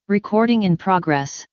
Recording in progress.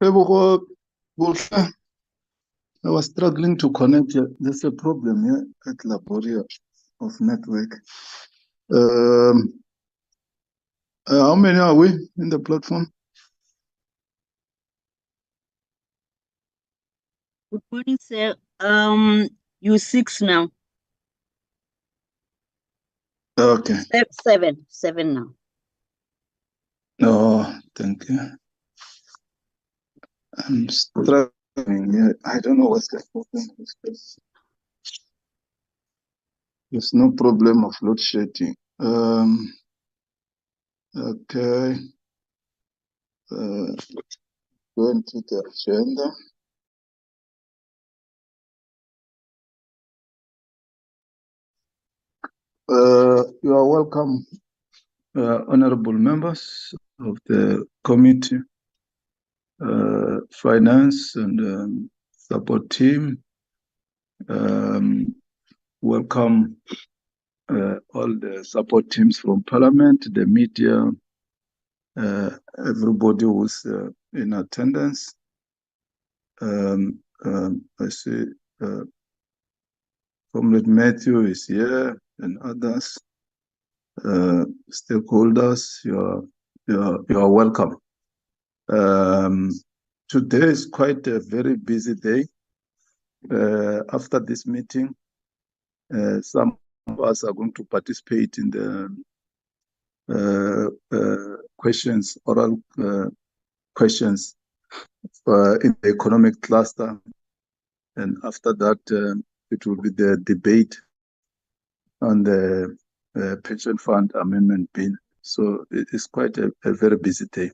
Hey, Woche, wo ist I was struggling to connect. There's a problem here at Laboria of network. How many are we in the platform? Good morning, sir. You 6 now. Okay. Seven now. No, thank you. I'm struggling here. I don't know what's the problem with this. There's no problem of load shedding. Okay. Going to the agenda. You are welcome, honorable members of the committee, finance and support team. Welcome all the support teams from Parliament, the media, everybody who's in attendance. I see Comrade Matthew is here and others. Stakeholders, you are welcome. Today is quite a very busy day. After this meeting, some of us are going to participate in the questions, oral questions in the economic cluster. And after that, it will be the debate on the pension fund amendment bill. So it is quite a very busy day.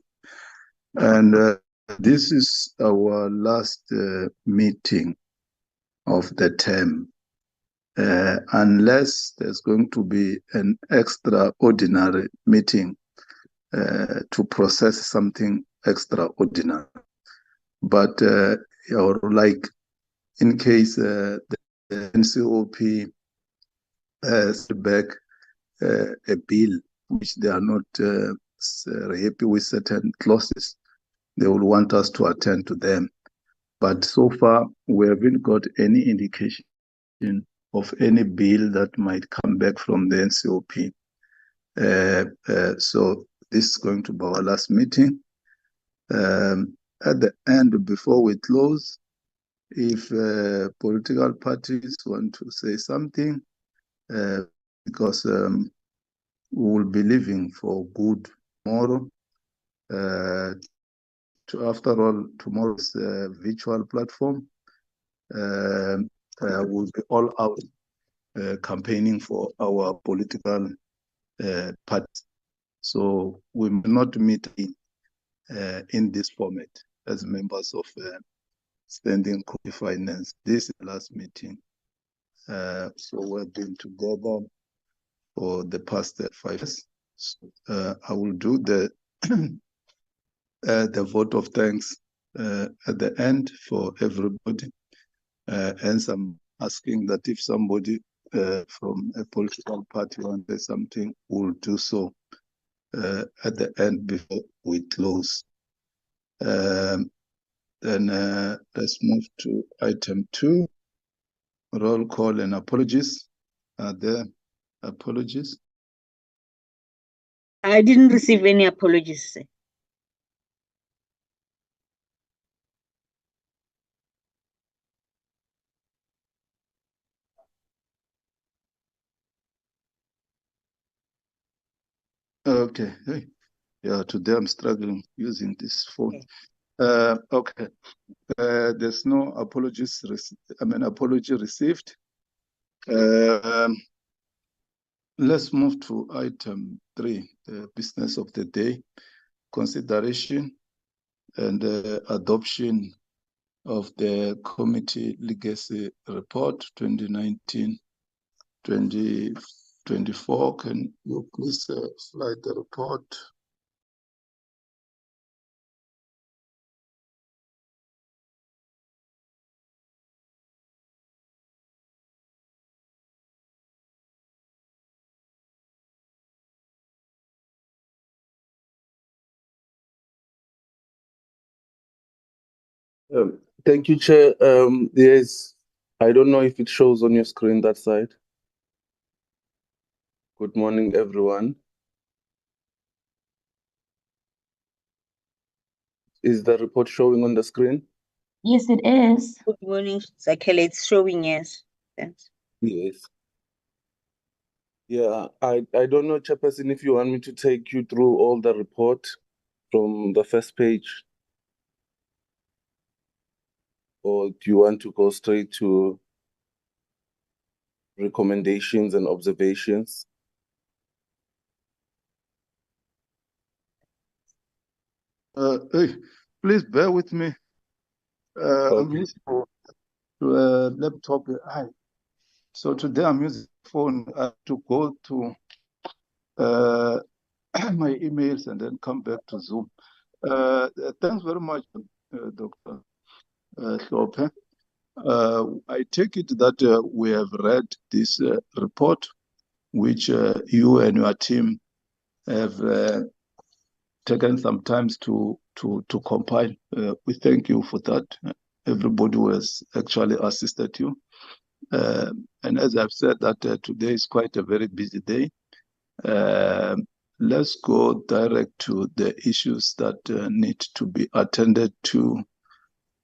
And this is our last meeting of the term. Unless there's going to be an extraordinary meeting to process something extraordinary. But like in case the NCOP has back a bill which they are not happy with certain clauses, they will want us to attend to them. But so far, we haven't got any indication of any bill that might come back from the NCOP. So this is going to be our last meeting. At the end, before we close, if political parties want to say something, because we will be leaving for good tomorrow. After all, tomorrow's virtual platform. We'll be all out campaigning for our political party. So we may not meet in this format as members of Standing Committee Finance. This is the last meeting. So we've been together for the past 5 years. So, I will do the vote of thanks at the end for everybody. Hence, I'm asking that if somebody from a political party wants something, we'll do so at the end before we close. Then let's move to item 2, roll call and apologies. Are there apologies? I didn't receive any apologies, sir. Okay. Yeah, today I'm struggling using this phone. Okay. There's no apologies. Apology received. Let's move to item 3, the business of the day, consideration and adoption of the committee legacy report 2019-2024. Can you please slide the report? Thank you, Chair. Yes, I don't know if it shows on your screen that side. Good morning, everyone. Is the report showing on the screen? Yes, it is. Good morning, Zakhele. It's showing, yes. Thanks. Yes. Yeah, I don't know, Chairperson, if you want me to take you through all the report from the first page, or do you want to go straight to recommendations and observations? Hey, please bear with me. I'm Okay. using a laptop. So today I'm using phone to go to my emails and then come back to Zoom. Thanks very much, Dr. Hlophe. I take it that we have read this report, which you and your team have taken some time to compile. We thank you for that. Everybody who has actually assisted you. And as I've said, that today is quite a very busy day. Let's go direct to the issues that need to be attended to.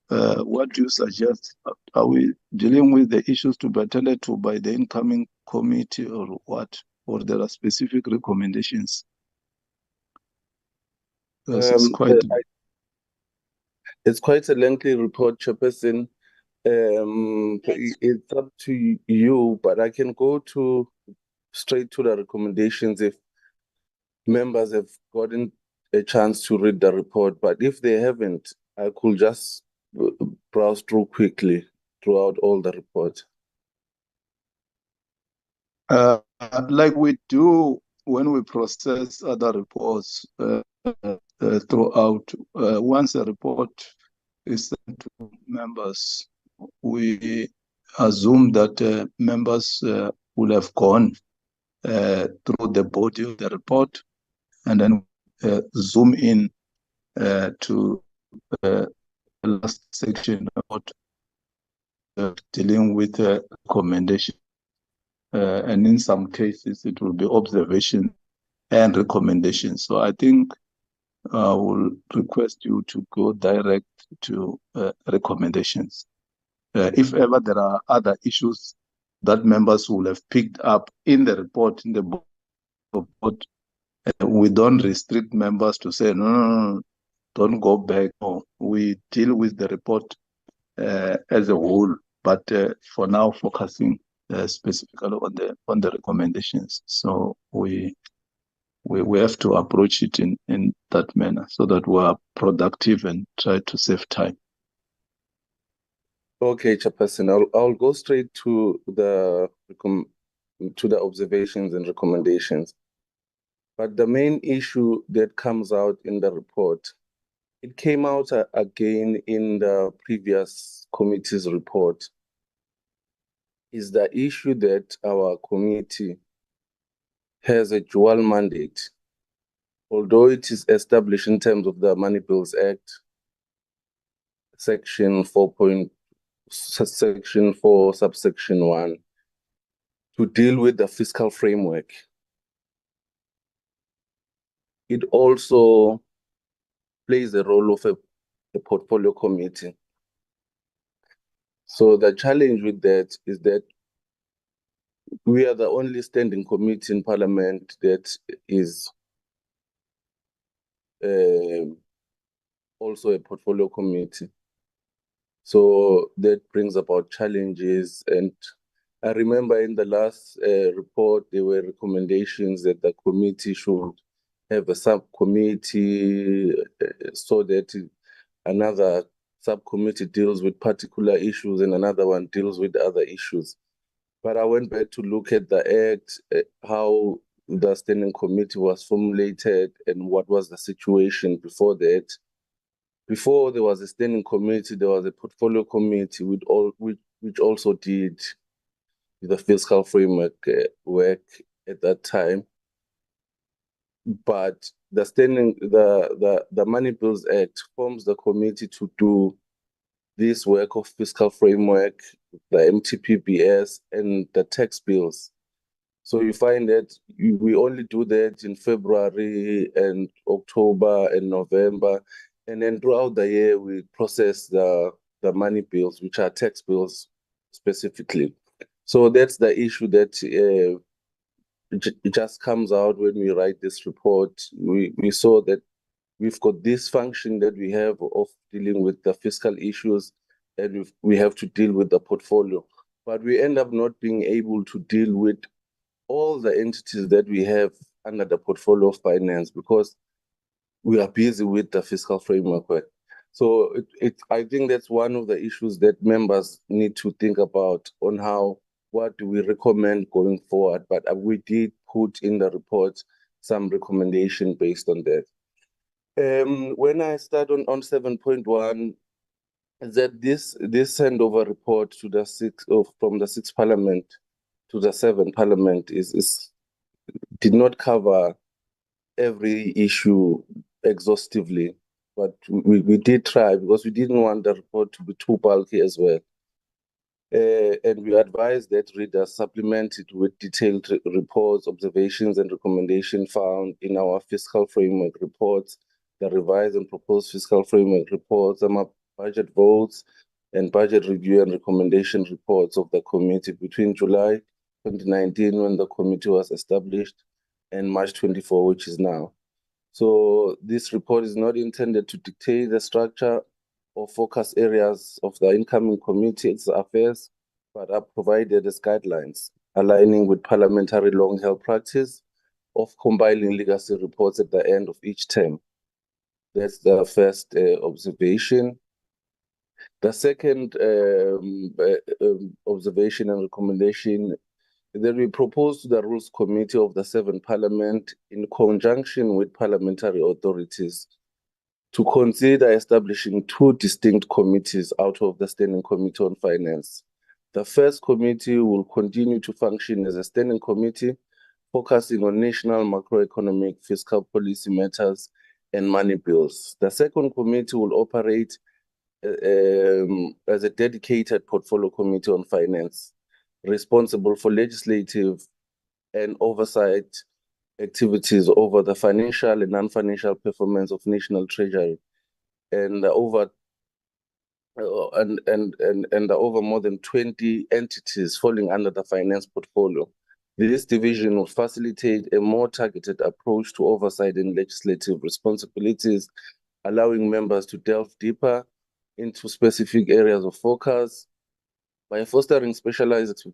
What do you suggest? Are we dealing with the issues to be attended to by the incoming committee, or what? Or there are specific recommendations? It's quite a lengthy report, Chairperson. It's up to you, but I can go straight to the recommendations if members have gotten a chance to read the report. But if they haven't, I could just browse through quickly throughout all the report. Like we do when we process other reports throughout. Once a report is sent to members, we assume that members will have gone through the body of the report and then zoom in to the last section about dealing with recommendation. And in some cases, it will be observation and recommendations. So I think I will request you to go direct to recommendations. If ever there are other issues that members will have picked up in the report, we don't restrict members to say, no, don't go back. No, we deal with the report as a whole, but for now, focusing specifically on the recommendations. So we have to approach it in that manner so that we are productive and try to save time. Okay, Chairperson, I'll go straight to the observations and recommendations. But the main issue that comes out in the report, it came out again in the previous committee's report, is the issue that our committee has a dual mandate. Although it is established in terms of the Money Bills Act, Section 4, subsection 1, to deal with the fiscal framework. It also plays the role of a portfolio committee. So the challenge with that is that we are the only standing committee in Parliament that is also a portfolio committee. So that brings about challenges. And I remember in the last report, there were recommendations that the committee should have a subcommittee so that another subcommittee deals with particular issues and another one deals with other issues. But I went back to look at the Act, how the standing committee was formulated and what was the situation before that. Before there was a standing committee, there was a portfolio committee which also did the fiscal framework work at that time. But the Money Bills Act forms the committee to do this work of fiscal framework, the MTPBS, and the tax bills. So you find that we only do that in February and October and November. And then throughout the year, we process the money bills, which are tax bills specifically. So that's the issue that it just comes out when we write this report. We saw that we've got this function that we have of dealing with the fiscal issues, and we have to deal with the portfolio. But we end up not being able to deal with all the entities that we have under the portfolio of finance because we are busy with the fiscal framework work. So I think that's one of the issues that members need to think about on what do we recommend going forward. But we did put in the report some recommendation based on that. When I start on 7.1, that this handover report to the from the 6th Parliament to the 7th Parliament did not cover every issue exhaustively, but we did try because we didn't want the report to be too bulky as well. And we advise that readers supplement it with detailed reports, observations, and recommendations found in our fiscal framework reports, the revised and proposed fiscal framework reports, our budget votes, and budget review and recommendation reports of the committee between July 2019, when the committee was established, and March 24, which is now. So this report is not intended to dictate the structure or focus areas of the incoming committee's affairs, but are provided as guidelines, aligning with parliamentary long-held practice of compiling legacy reports at the end of each term. That's the first observation. The second observation and recommendation that we propose to the Rules Committee of the 7th Parliament, in conjunction with parliamentary authorities, to consider establishing two distinct committees out of the Standing Committee on Finance. The first committee will continue to function as a standing committee, focusing on national macroeconomic fiscal policy matters and money bills. The second committee will operate as a dedicated portfolio committee on finance, responsible for legislative and oversight activities over the financial and non-financial performance of National Treasury, and over more than 20 entities falling under the finance portfolio. This division will facilitate a more targeted approach to oversight and legislative responsibilities, allowing members to delve deeper into specific areas of focus. By fostering specialized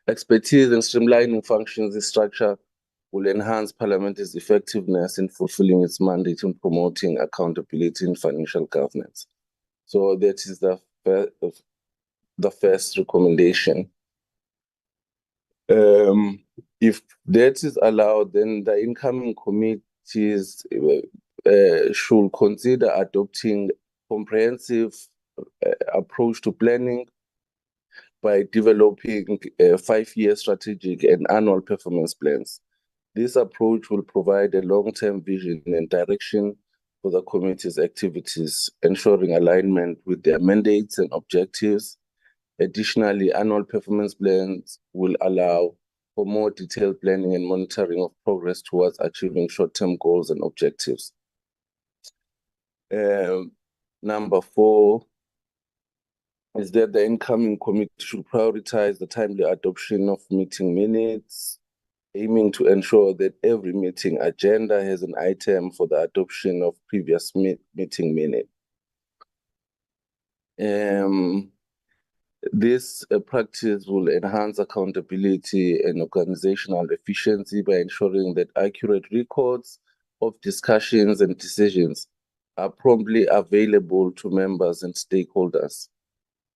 expertise and streamlining functions, this structure will enhance Parliament's effectiveness in fulfilling its mandate in promoting accountability in financial governance. So that is the first recommendation. If that is allowed, then the incoming committees should consider adopting comprehensive approach to planning by developing 5-year strategic and annual performance plans. This approach will provide a long-term vision and direction for the committee's activities, ensuring alignment with their mandates and objectives. Additionally, annual performance plans will allow for more detailed planning and monitoring of progress towards achieving short-term goals and objectives. Number 4 is that the incoming committee should prioritize the timely adoption of meeting minutes, aiming to ensure that every meeting agenda has an item for the adoption of previous meeting minute. This practice will enhance accountability and organizational efficiency by ensuring that accurate records of discussions and decisions are promptly available to members and stakeholders.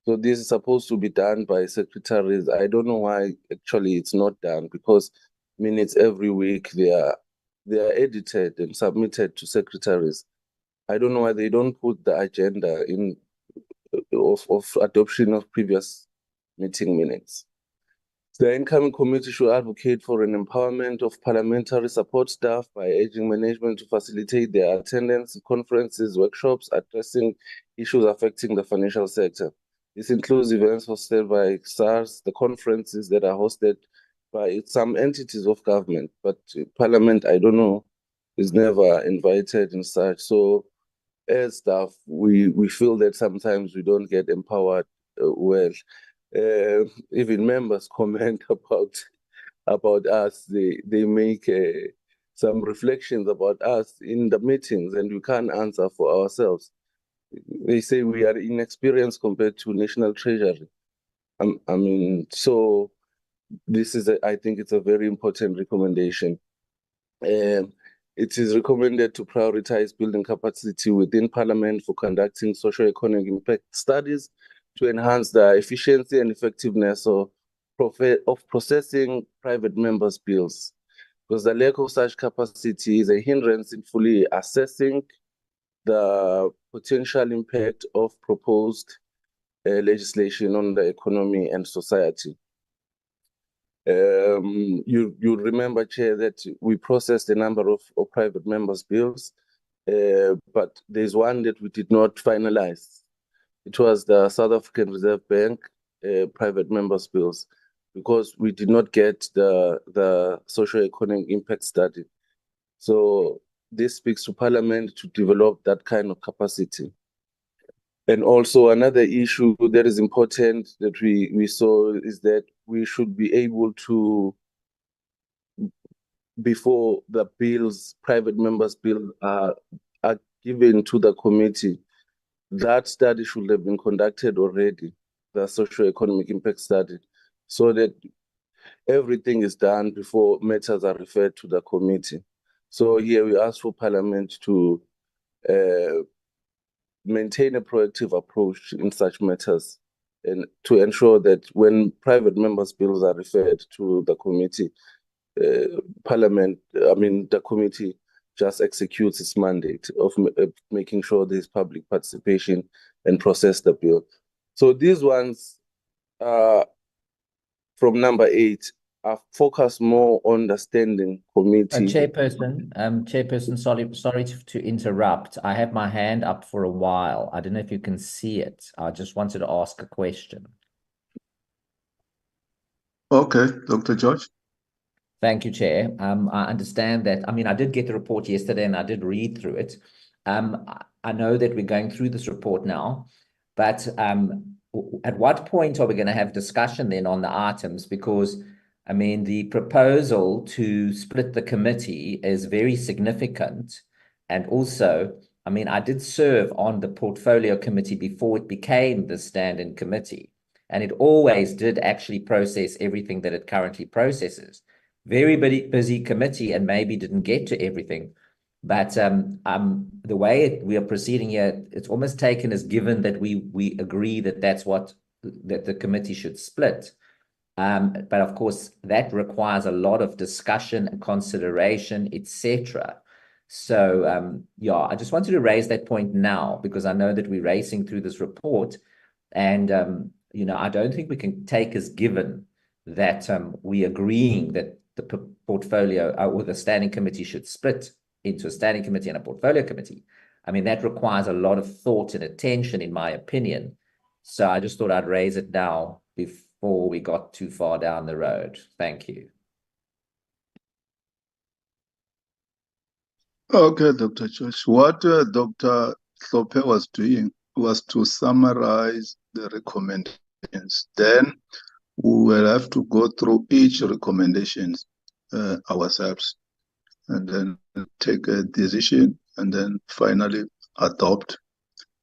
So this is supposed to be done by secretaries. I don't know why actually it's not done, because minutes every week they are edited and submitted to secretaries. I don't know why they don't put the agenda in of adoption of previous meeting minutes. The incoming committee should advocate for an empowerment of parliamentary support staff by urging management to facilitate their attendance, conferences, workshops, addressing issues affecting the financial sector. This includes events hosted by SARS, the conferences that are hosted by some entities of government, but Parliament, I don't know, is never invited and such. So as staff, we feel that sometimes we don't get empowered well. Even members comment about us. They make some reflections about us in the meetings, and we can't answer for ourselves. They say we are inexperienced compared to National Treasury. I mean, so this is, I think it's a very important recommendation. It is recommended to prioritize building capacity within Parliament for conducting socio-economic impact studies to enhance the efficiency and effectiveness of processing private members' bills, because the lack of such capacity is a hindrance in fully assessing the potential impact of proposed legislation on the economy and society. You remember, Chair, that we processed a number of private members' bills, but there's one that we did not finalize. It was the South African Reserve Bank private members' bills, because we did not get the socio-economic impact study. So this speaks to Parliament to develop that kind of capacity. And also another issue that is important that we saw is that we should be able to, before the bills, private members' bills are given to the committee, that study should have been conducted already, the socio-economic impact study, so that everything is done before matters are referred to the committee. So here we ask for Parliament to maintain a proactive approach in such matters, and to ensure that when private members' bills are referred to the committee, the committee just executes its mandate of making sure there's public participation and process the bill. So these ones from number 8 are focused more on the standing committee. Chairperson, sorry to interrupt. I have my hand up for a while. I don't know if you can see it. I just wanted to ask a question. Okay, Dr. George. Thank you, Chair. I understand that. I mean, I did get the report yesterday and I did read through it. I know that we're going through this report now, but at what point are we going to have discussion then on the items? Because I mean, the proposal to split the committee is very significant. And also, I mean, I did serve on the portfolio committee before it became the standing committee. And it always did actually process everything that it currently processes. Very busy committee and maybe didn't get to everything. But the way we are proceeding here, it's almost taken as given that we agree that that the committee should split. But of course, that requires a lot of discussion and consideration, etc. So, yeah, I just wanted to raise that point now, because I know that we're racing through this report. And, you know, I don't think we can take as given that we're agreeing that the portfolio or the standing committee should split into a standing committee and a portfolio committee. I mean, that requires a lot of thought and attention, in my opinion. So I just thought I'd raise it now before we got too far down the road. Thank you. Okay, Dr. Josh. What Dr. Hlophe was doing was to summarize the recommendations. Then we will have to go through each recommendation ourselves, and then take a decision, and then finally adopt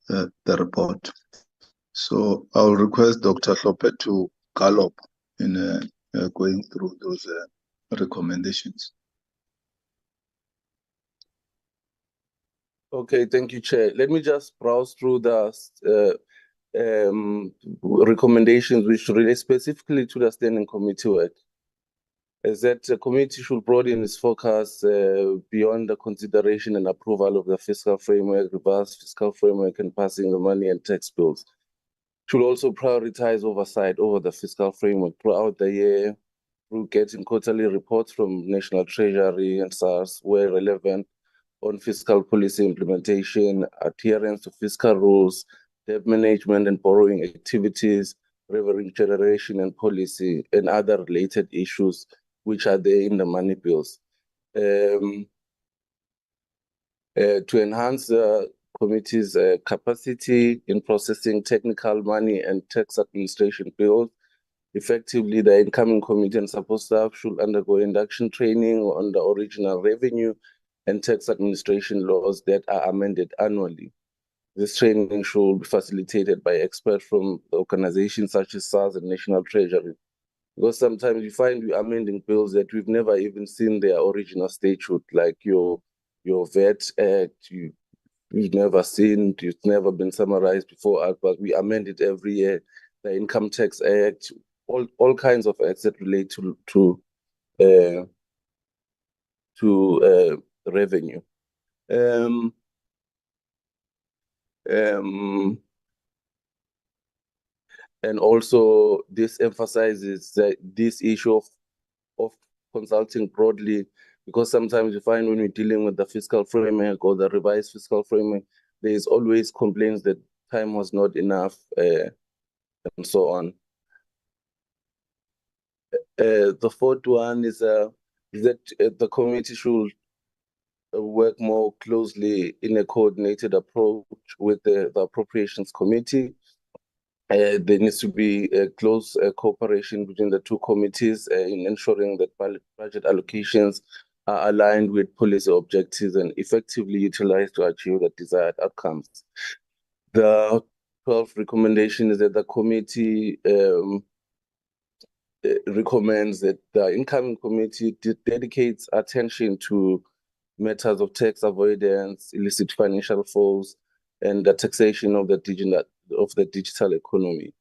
the report. So I'll request Dr. Hlophe to gallop in going through those recommendations. Okay, thank you, Chair. Let me just browse through the recommendations which relate specifically to the standing committee work. Is that the committee should broaden its focus beyond the consideration and approval of the fiscal framework, revised fiscal framework, and passing the money and tax bills. Should also prioritize oversight over the fiscal framework throughout the year, through getting quarterly reports from National Treasury and SARS where relevant on fiscal policy implementation, adherence to fiscal rules, debt management and borrowing activities, revenue generation and policy, and other related issues which are there in the money bills. To enhance the committee's capacity in processing technical money and tax administration bills, effectively, the incoming committee and support staff should undergo induction training on the original revenue and tax administration laws that are amended annually. This training should be facilitated by experts from organizations such as SARS and National Treasury. Because sometimes you find we're amending bills that we've never even seen their original statute, like your VAT Act, you've never seen, it's never been summarized before, but we amend it every year. The Income Tax Act, all kinds of acts that relate to revenue. And also this emphasizes that this issue of consulting broadly, because sometimes you find when we're dealing with the fiscal framework or the revised fiscal framework, there is always complaints that time was not enough and so on. The fourth one is that the committee should work more closely in a coordinated approach with the Appropriations Committee. There needs to be a close cooperation between the two committees in ensuring that budget allocations are aligned with policy objectives and effectively utilized to achieve the desired outcomes. The 12th recommendation is that the committee recommends that the incoming committee dedicates attention to matters of tax avoidance, illicit financial flows, and the taxation of the digital economy,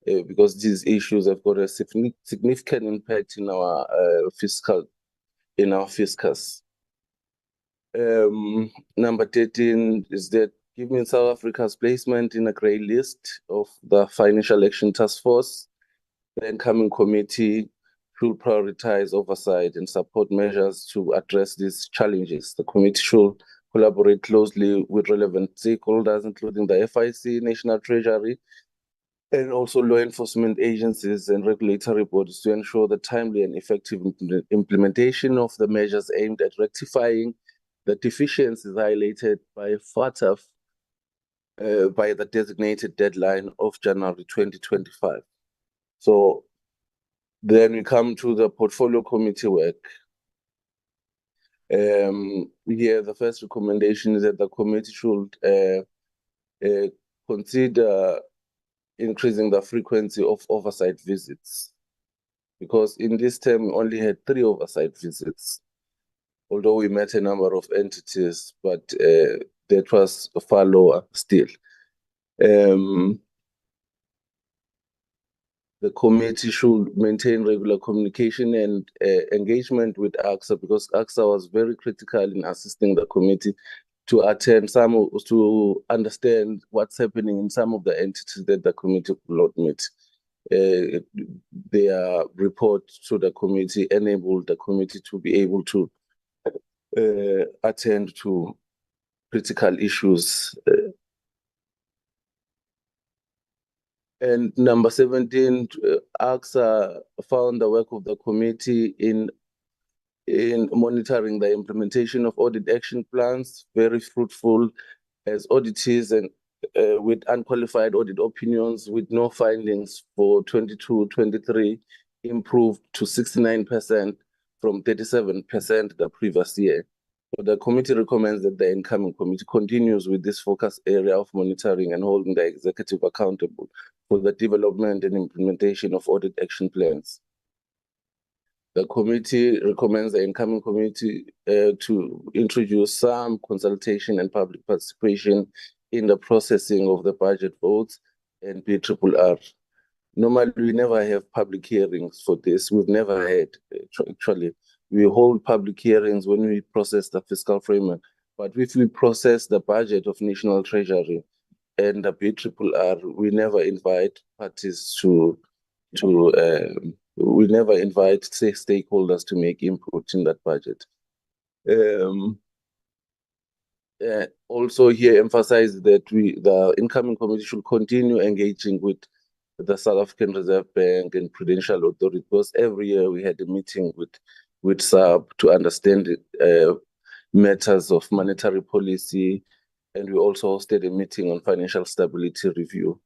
because these issues have got a significant impact in our fiscus. Number 13 is that given South Africa's placement in a grey list of the Financial Action Task Force, the incoming committee should prioritize oversight and support measures to address these challenges. The committee should collaborate closely with relevant stakeholders, including the FIC, National Treasury, and also law enforcement agencies and regulatory bodies to ensure the timely and effective implementation of the measures aimed at rectifying the deficiencies highlighted by FATF by the designated deadline of January 2025. So then we come to the portfolio committee work. Here, the first recommendation is that the committee should consider increasing the frequency of oversight visits, because in this term we only had 3 oversight visits, although we met a number of entities, but that was far lower still. The committee should maintain regular communication and engagement with AXA, because AXA was very critical in assisting the committee to understand what's happening in some of the entities that the committee could not meet. Their report to the committee enabled the committee to be able to attend to critical issues. And number 17, AXA found the work of the committee in monitoring the implementation of audit action plans very fruitful, as auditees and with unqualified audit opinions with no findings for 22-23 improved to 69% from 37% the previous year. So the committee recommends that the incoming committee continues with this focus area of monitoring and holding the executive accountable for the development and implementation of audit action plans. The committee recommends the incoming committee to introduce some consultation and public participation in the processing of the budget votes and BRRR. Normally, we never have public hearings for this. We've never had, actually. We hold public hearings when we process the fiscal framework. But if we process the budget of National Treasury and the BRRR, we never invite parties to we never invite stakeholders to make input in that budget. Also here emphasize that the incoming committee should continue engaging with the South African Reserve Bank and Prudential Authority, because every year we had a meeting with SARB to understand matters of monetary policy, and we also hosted a meeting on financial stability review.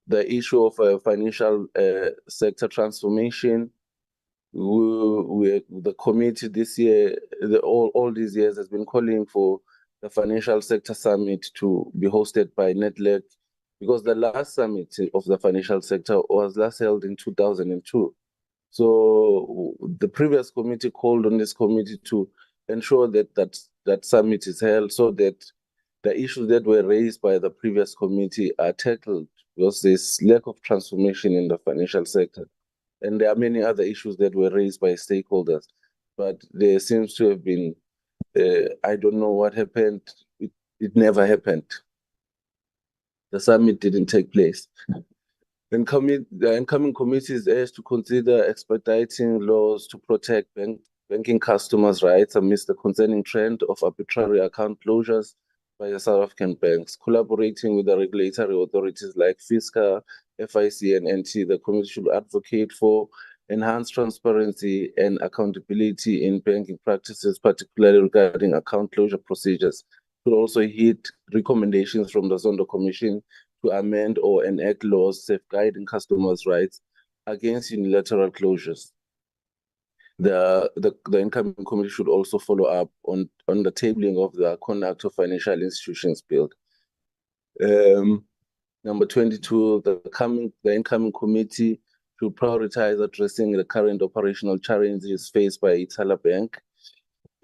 The issue of financial sector transformation, the committee this year, all these years has been calling for the Financial Sector Summit to be hosted by NEDLAC, because the last summit of the financial sector was last held in 2002. So the previous committee called on this committee to ensure that summit is held, so that the issues that were raised by the previous committee are tackled, because there's lack of transformation in the financial sector. And there are many other issues that were raised by stakeholders, but there seems to have been, I don't know what happened. It never happened. The summit didn't take place. The incoming committee is urged to consider expediting laws to protect banking customers' rights amidst the concerning trend of arbitrary account closures by the South African banks. Collaborating with the regulatory authorities like FISCA, FIC, and NT, the committee should advocate for enhanced transparency and accountability in banking practices, particularly regarding account closure procedures. It will also heed recommendations from the Zondo Commission to amend or enact laws safeguarding customers' rights against unilateral closures. The incoming committee should also follow up on the tabling of the Conduct of Financial Institutions Bill. Number 22, the incoming committee should prioritize addressing the current operational challenges faced by Ithala Bank,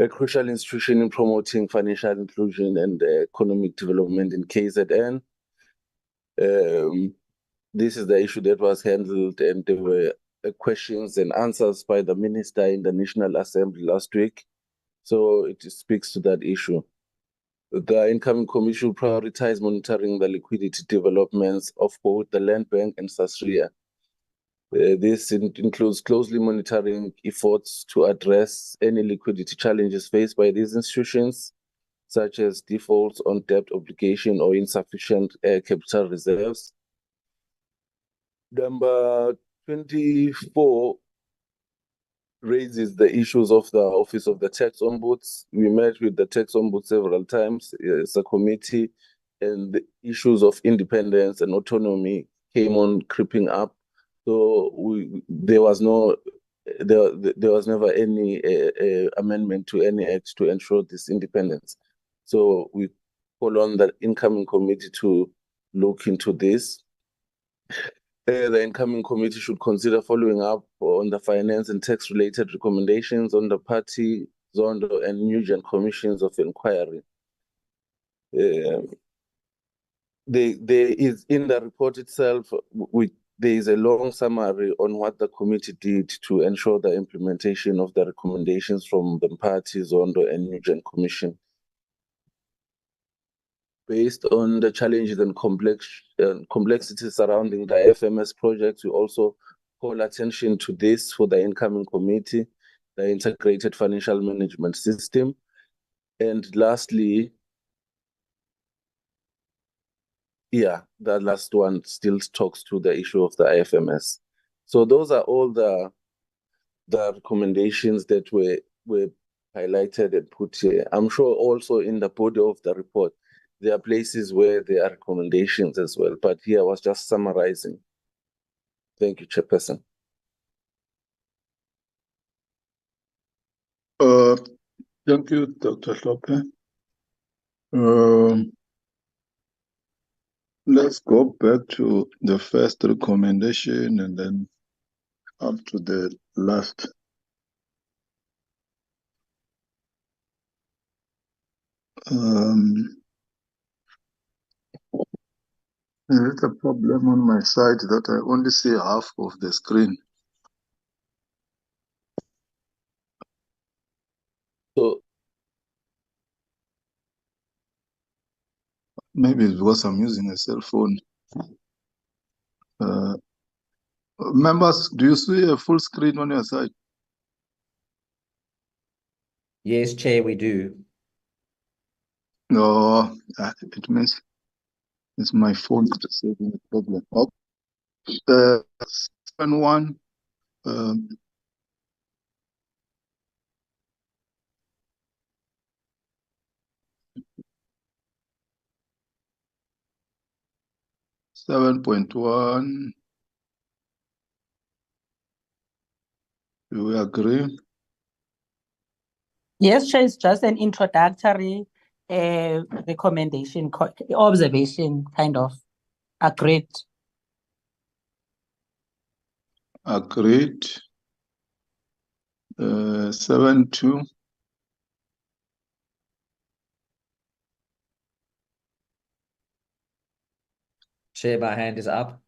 a crucial institution in promoting financial inclusion and economic development in KZN. This is the issue that was handled, and there were questions and answers by the minister in the National Assembly last week. So it speaks to that issue. The incoming committee should prioritize monitoring the liquidity developments of both the Land Bank and Sasria. This includes closely monitoring efforts to address any liquidity challenges faced by these institutions, such as defaults on debt obligation or insufficient capital reserves. Number 24 raises the issues of the Office of the Tax Ombuds. We met with the Tax Ombuds several times as a committee, and the issues of independence and autonomy came on creeping up. So there was never any amendment to any act to ensure this independence. So we call on the incoming committee to look into this. The incoming committee should consider following up on the finance and tax-related recommendations on the Party, Zondo, and Nugent commissions of inquiry. There is, in the report itself, there is a long summary on what the committee did to ensure the implementation of the recommendations from the Party, Zondo, and Nugent Commission. Based on the challenges and complexity surrounding the FMS project, we also call attention to this for the incoming committee, the Integrated Financial Management System. And lastly, the last one still talks to the issue of the IFMS. So those are all the recommendations that were highlighted and put here. I'm sure also in the body of the report, there are places where there are recommendations as well, but here I was just summarizing. Thank you, Chairperson. Thank you, Dr. Hlophe. Let's go back to the first recommendation and then up to the last. There's a problem on my side that I only see half of the screen. So maybe it's because I'm using a cell phone. Members, do you see a full screen on your side? Yes, Chair, we do. No, it means it's my phone that's having a problem. Oh, 7-1. 7.1. Do we agree? Yes, Chair, it's just an introductory recommendation, observation, kind of. Agreed. Agreed. 7.2. Chair, my hand is up.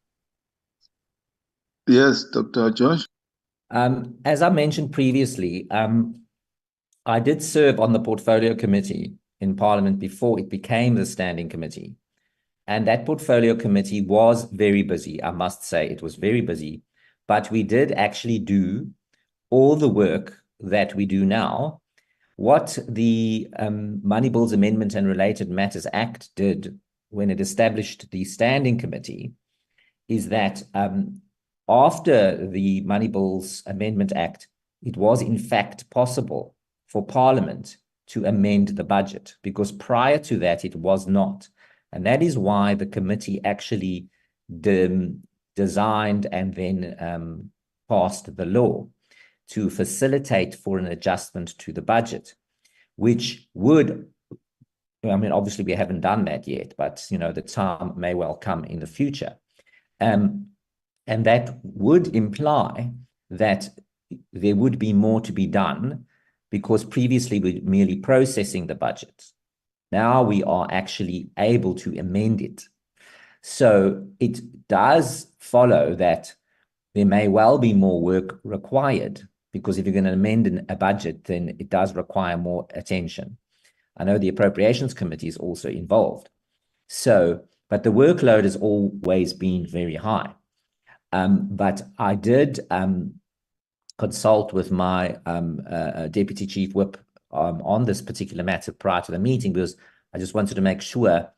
Yes, Dr. George. As I mentioned previously, I did serve on the portfolio committee in Parliament before it became the standing committee. And that portfolio committee was very busy. I must say it was very busy, but we did actually do all the work that we do now. What the Money Bills Amendment and Related Matters Act did when it established the standing committee is that after the Money Bills Amendment Act, it was in fact possible for Parliament to amend the budget, because prior to that, it was not. And that is why the committee actually designed and then passed the law to facilitate for an adjustment to the budget, which would, I mean, obviously we haven't done that yet, but, you know, the time may well come in the future. And that would imply that there would be more to be done, because previously we were merely processing the budget. Now we are actually able to amend it. So it does follow that there may well be more work required, because if you're going to amend a budget, then it does require more attention. I know the Appropriations Committee is also involved. So, but the workload has always been very high. But I did consult with my Deputy Chief Whip on this particular matter prior to the meeting, because I just wanted to make sure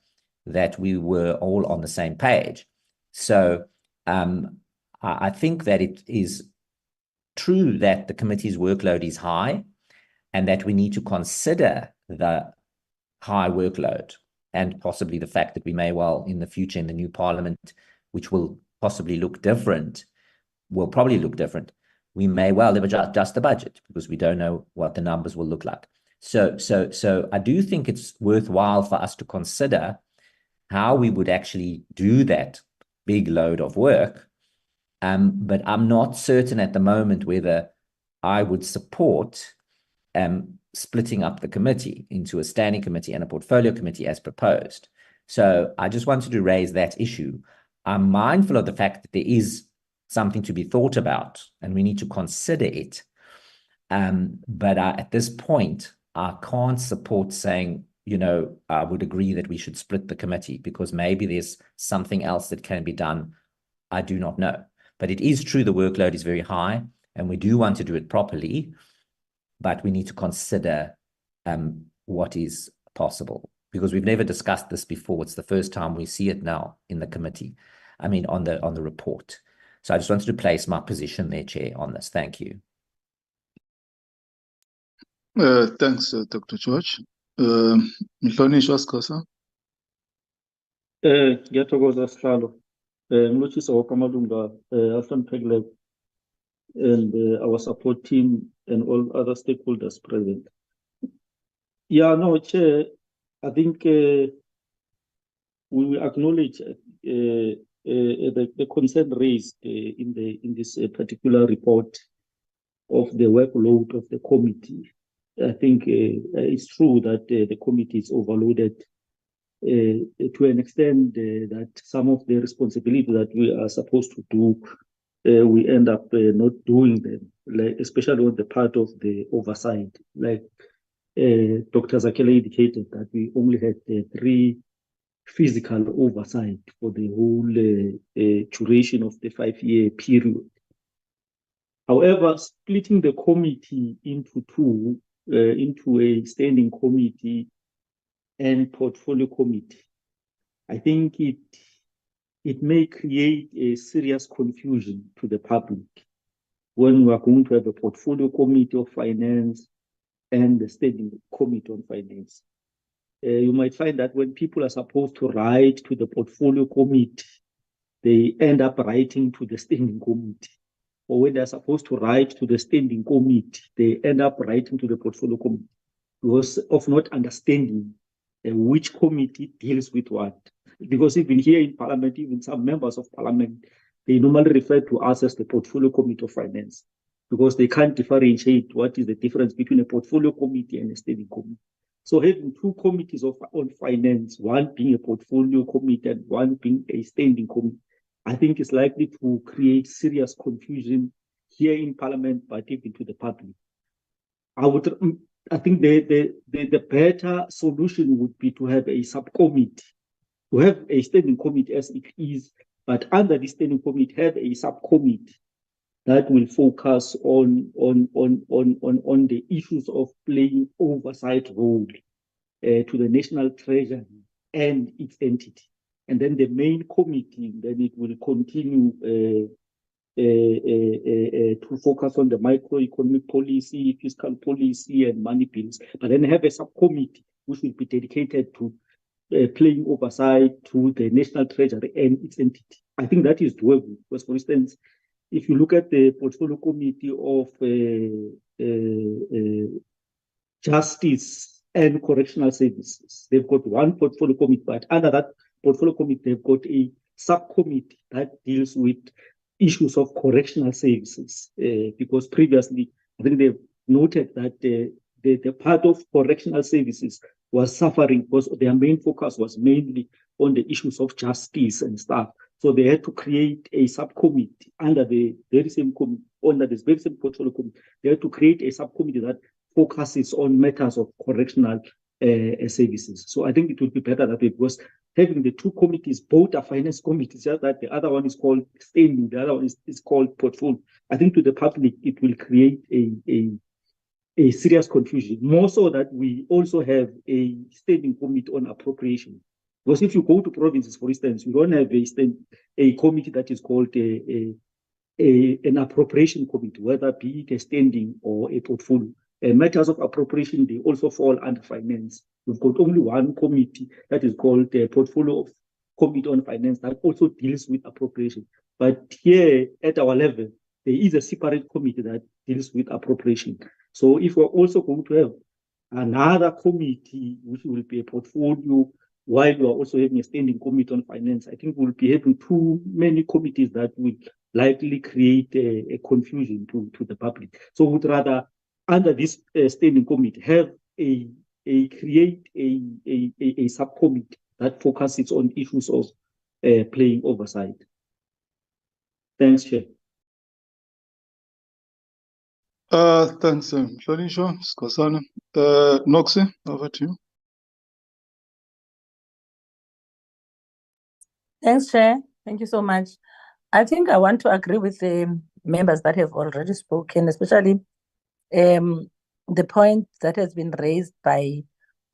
that we were all on the same page. So I think that it is true that the committee's workload is high, and that we need to consider the high workload and possibly the fact that we may well in the future in the new Parliament, which will possibly look different, will probably look different, we may well adjust the budget, because we don't know what the numbers will look like. So I do think it's worthwhile for us to consider how we would actually do that big load of work. But I'm not certain at the moment whether I would support splitting up the committee into a standing committee and a portfolio committee as proposed. So I just wanted to raise that issue. I'm mindful of the fact that there is something to be thought about, and we need to consider it. But at this point, I can't support saying, you know, I would agree that we should split the committee, because maybe there's something else that can be done. I do not know. But it is true the workload is very high, and we do want to do it properly, but we need to consider what is possible, because we've never discussed this before. It's the first time we see it now in the committee, I mean, on the report. So I just wanted to place my position there, Chair, on this. Thank you. Thanks, Dr. George. Mhlonishwa Skhosana. Ngiyathokoza Sihlalo. Ngilotshisa wonke amalunga ahloniphekileyo and our support team and all other stakeholders present. Yeah, no, Chair, I think we will acknowledge the concern raised in this particular report of the workload of the committee. I think it's true that the committee is overloaded to an extent that some of the responsibilities that we are supposed to do, we end up not doing them, like especially on the part of the oversight. Like Dr. Zakhele indicated that we only had 3 physical oversight for the whole duration of the 5-year period. However, splitting the committee into two, into a standing committee and portfolio committee, I think it may create a serious confusion to the public when we are going to have a portfolio committee of finance and the standing committee on finance. You might find that when people are supposed to write to the portfolio committee, they end up writing to the standing committee. Or when they're supposed to write to the standing committee, they end up writing to the portfolio committee because of not understanding which committee deals with what. Because even here in Parliament, even some members of Parliament, they normally refer to us as the portfolio committee of finance because they can't differentiate what is the difference between a portfolio committee and a standing committee. So having two committees on finance, one being a portfolio committee and one being a standing committee, I think is likely to create serious confusion here in Parliament, but even to the public. I think the better solution would be to have a subcommittee, to have a standing committee as it is, but under the standing committee, have a subcommittee that will focus on the issues of playing oversight role to the National Treasury and its entity. And then the main committee, then it will continue to focus on the microeconomic policy, fiscal policy, and money bills, but then have a subcommittee which will be dedicated to playing oversight to the National Treasury and its entity. I think that is doable. Because, for instance, if you look at the portfolio committee of Justice and Correctional Services, they've got one portfolio committee, but under that portfolio committee, they've got a subcommittee that deals with issues of correctional services. Because previously, I think they've noted that the part of correctional services was suffering because their main focus was mainly on the issues of justice and stuff. So they had to create a subcommittee under the very same committee, under this very same portfolio committee. They had to create a subcommittee that focuses on matters of correctional services. So I think it would be better that way, because having the two committees, both are finance committees, just that the other one is called standing, the other one is called portfolio. I think to the public, it will create a serious confusion, more so that we also have a standing committee on appropriation. Because if you go to provinces, for instance, we don't have a committee that is called an appropriation committee, whether be it a standing or a portfolio. Matters of appropriation, they also fall under finance. We've got only one committee that is called the Portfolio Committee on Finance that also deals with appropriation. But here at our level, there is a separate committee that deals with appropriation. So if we're also going to have another committee, which will be a portfolio, while we are also having a standing committee on finance, I think we'll be having too many committees that will likely create a confusion to the public. So we'd rather, under this standing committee, have create a subcommittee that focuses on issues of playing oversight. Thanks, Chair. Thanks, Hlonishwa, Skosana. Noxie, over to you. Thanks, Chair. Thank you so much. I think I want to agree with the members that have already spoken, especially the point that has been raised by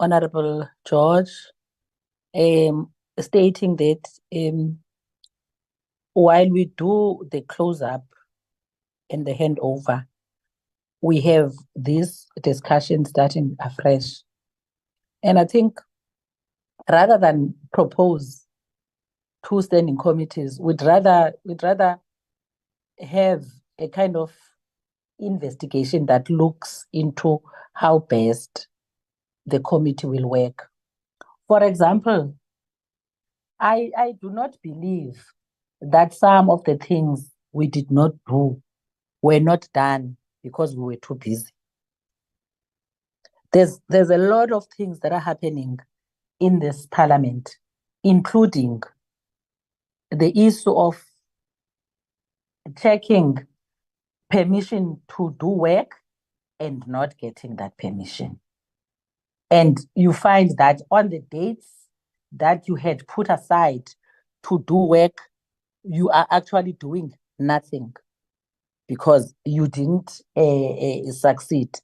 Honorable George, stating that while we do the close-up and the handover, we have this discussion starting afresh. And I think rather than propose two standing committees, we'd rather have a kind of investigation that looks into how best the committee will work. For example, I do not believe that some of the things we did not do were not done because we were too busy. There's a lot of things that are happening in this parliament, including the issue of checking permission to do work and not getting that permission. And you find that on the dates that you had put aside to do work, you are actually doing nothing because you didn't succeed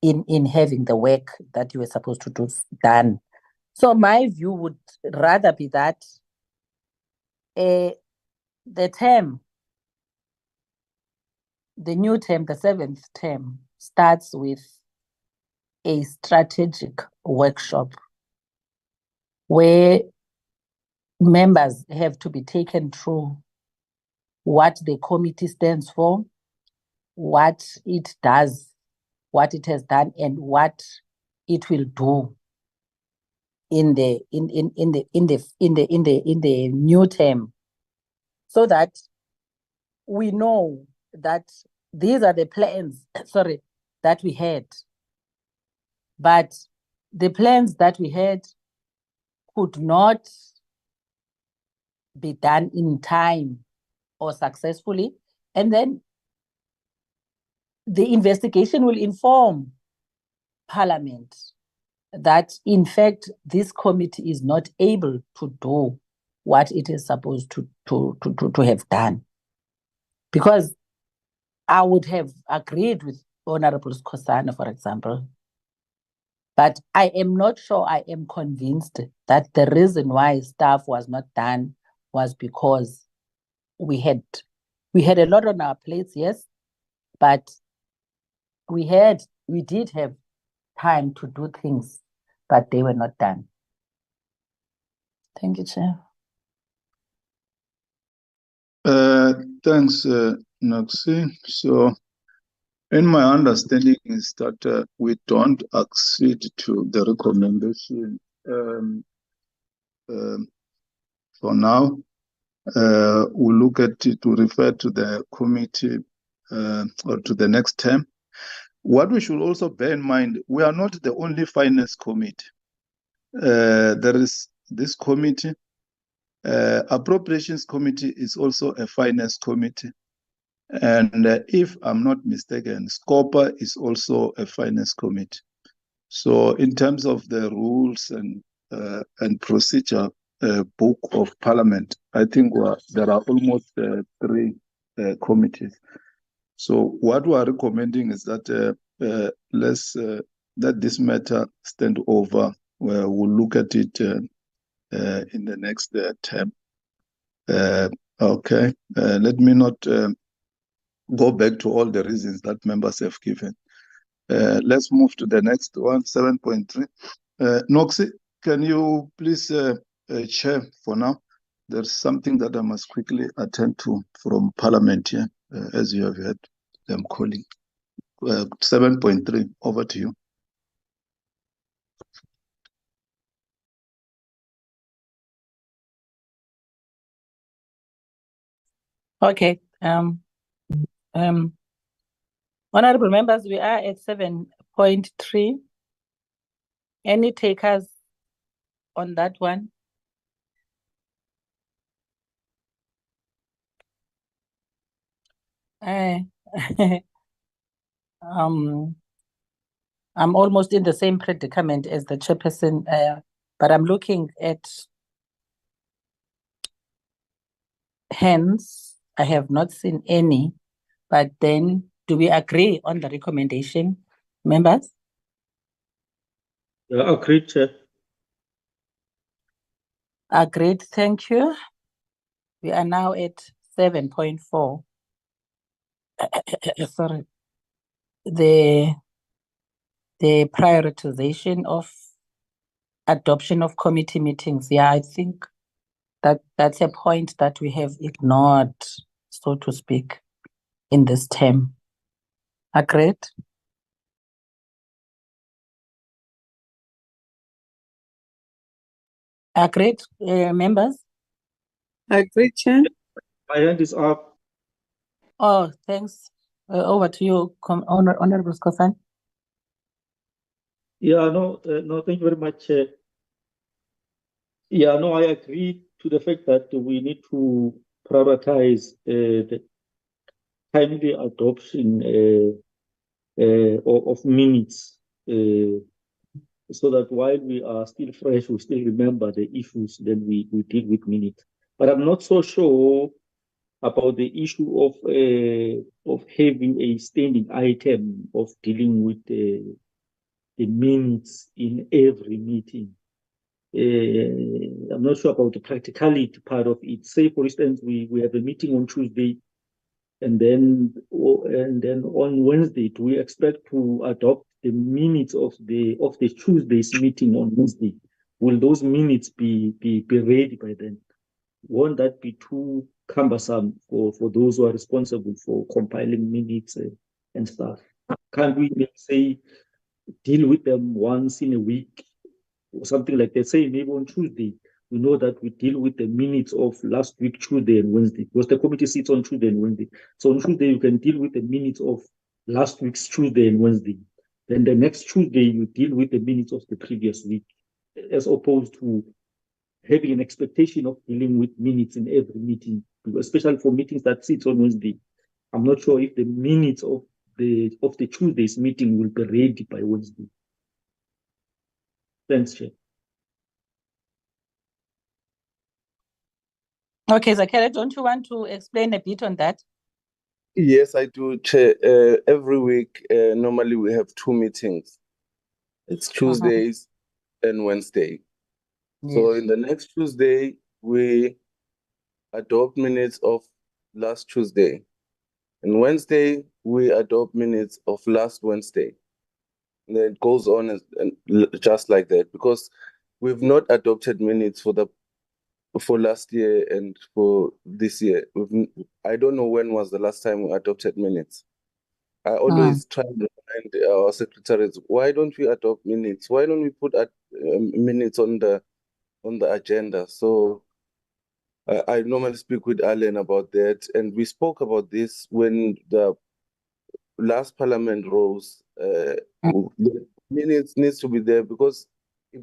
in having the work that you were supposed to do done. So my view would rather be that the new term, the 7th term, starts with a strategic workshop where members have to be taken through what the committee stands for, what it does, what it has done, and what it will do in the new term, so that we know that these are the plans, that we had. But the plans that we had could not be done in time or successfully. And then the investigation will inform Parliament that, in fact, this committee is not able to do what it is supposed to have done. Because I would have agreed with Honorable Skhosana, for example, but I am not sure, I am convinced that the reason why stuff was not done was because we had a lot on our plates, yes, but we did have time to do things, but they were not done. Thank you, Chair. Thanks, Noxie. So, in my understanding is that we don't accede to the recommendation for now. We'll look at it to refer to the committee or to the next term. What we should also bear in mind, we are not the only finance committee. There is this committee. Appropriations committee is also a finance committee. And if I'm not mistaken, SCOPA is also a finance committee. So in terms of the rules and procedure book of Parliament, I think there are almost 3 committees. So what we are recommending is that let's that this matter stand over. We'll look at it in the next term. Okay, let me not go back to all the reasons that members have given. Let's move to the next one, 7.3. Noxie, can you please chair for now? There's something that I must quickly attend to from Parliament here, as you have heard them calling. 7.3, over to you. Okay. Honorable members, we are at 7.3. Any takers on that one? I'm almost in the same predicament as the chairperson, but I'm looking at hands. I have not seen any, but then do we agree on the recommendation, members? Yeah, agreed, Chair. Agreed, thank you. We are now at 7.4. Sorry. The prioritization of adoption of committee meetings. Yeah, I think that's a point that we have ignored, so to speak, in this term. Agreed? Agreed, members? Agreed, Chair. My hand is up. Oh, thanks. Over to you, Honorable Skhosana. Yeah, no, thank you very much, Chair. Yeah, no, I agree to the fact that we need to prioritize the timely adoption of minutes so that while we are still fresh, we still remember the issues, then we deal with minutes. But I'm not so sure about the issue of having a standing item of dealing with the minutes in every meeting. I'm not sure about the practicality part of it. Say, for instance, we have a meeting on Tuesday, and then on Wednesday, do we expect to adopt the minutes of the Tuesday's meeting on Wednesday? Will those minutes be ready by then? Won't that be too cumbersome for those who are responsible for compiling minutes and stuff? Can't we, let's say, deal with them once in a week or something like that? Say maybe on Tuesday, we know that we deal with the minutes of last week, Tuesday and Wednesday, because the committee sits on Tuesday and Wednesday. So on Tuesday, you can deal with the minutes of last week's Tuesday and Wednesday. Then the next Tuesday, you deal with the minutes of the previous week, as opposed to having an expectation of dealing with minutes in every meeting, especially for meetings that sit on Wednesday. I'm not sure if the minutes of the Tuesday's meeting will be ready by Wednesday. Thanks, Chair. Okay, Zakele, don't you want to explain a bit on that? Yes, I do, Chair. Every week, normally we have 2 meetings. It's Tuesdays and Wednesday. So in the next Tuesday, we adopt minutes of last Tuesday. And Wednesday, we adopt minutes of last Wednesday. And then it goes on and just like that, because we've not adopted minutes for last year and for this year. I don't know when was the last time we adopted minutes. I always try to remind our secretaries, why don't we adopt minutes? Why don't we put minutes on the agenda? So I normally speak with Alan about that, and we spoke about this when the last parliament rose. The minutes needs to be there, because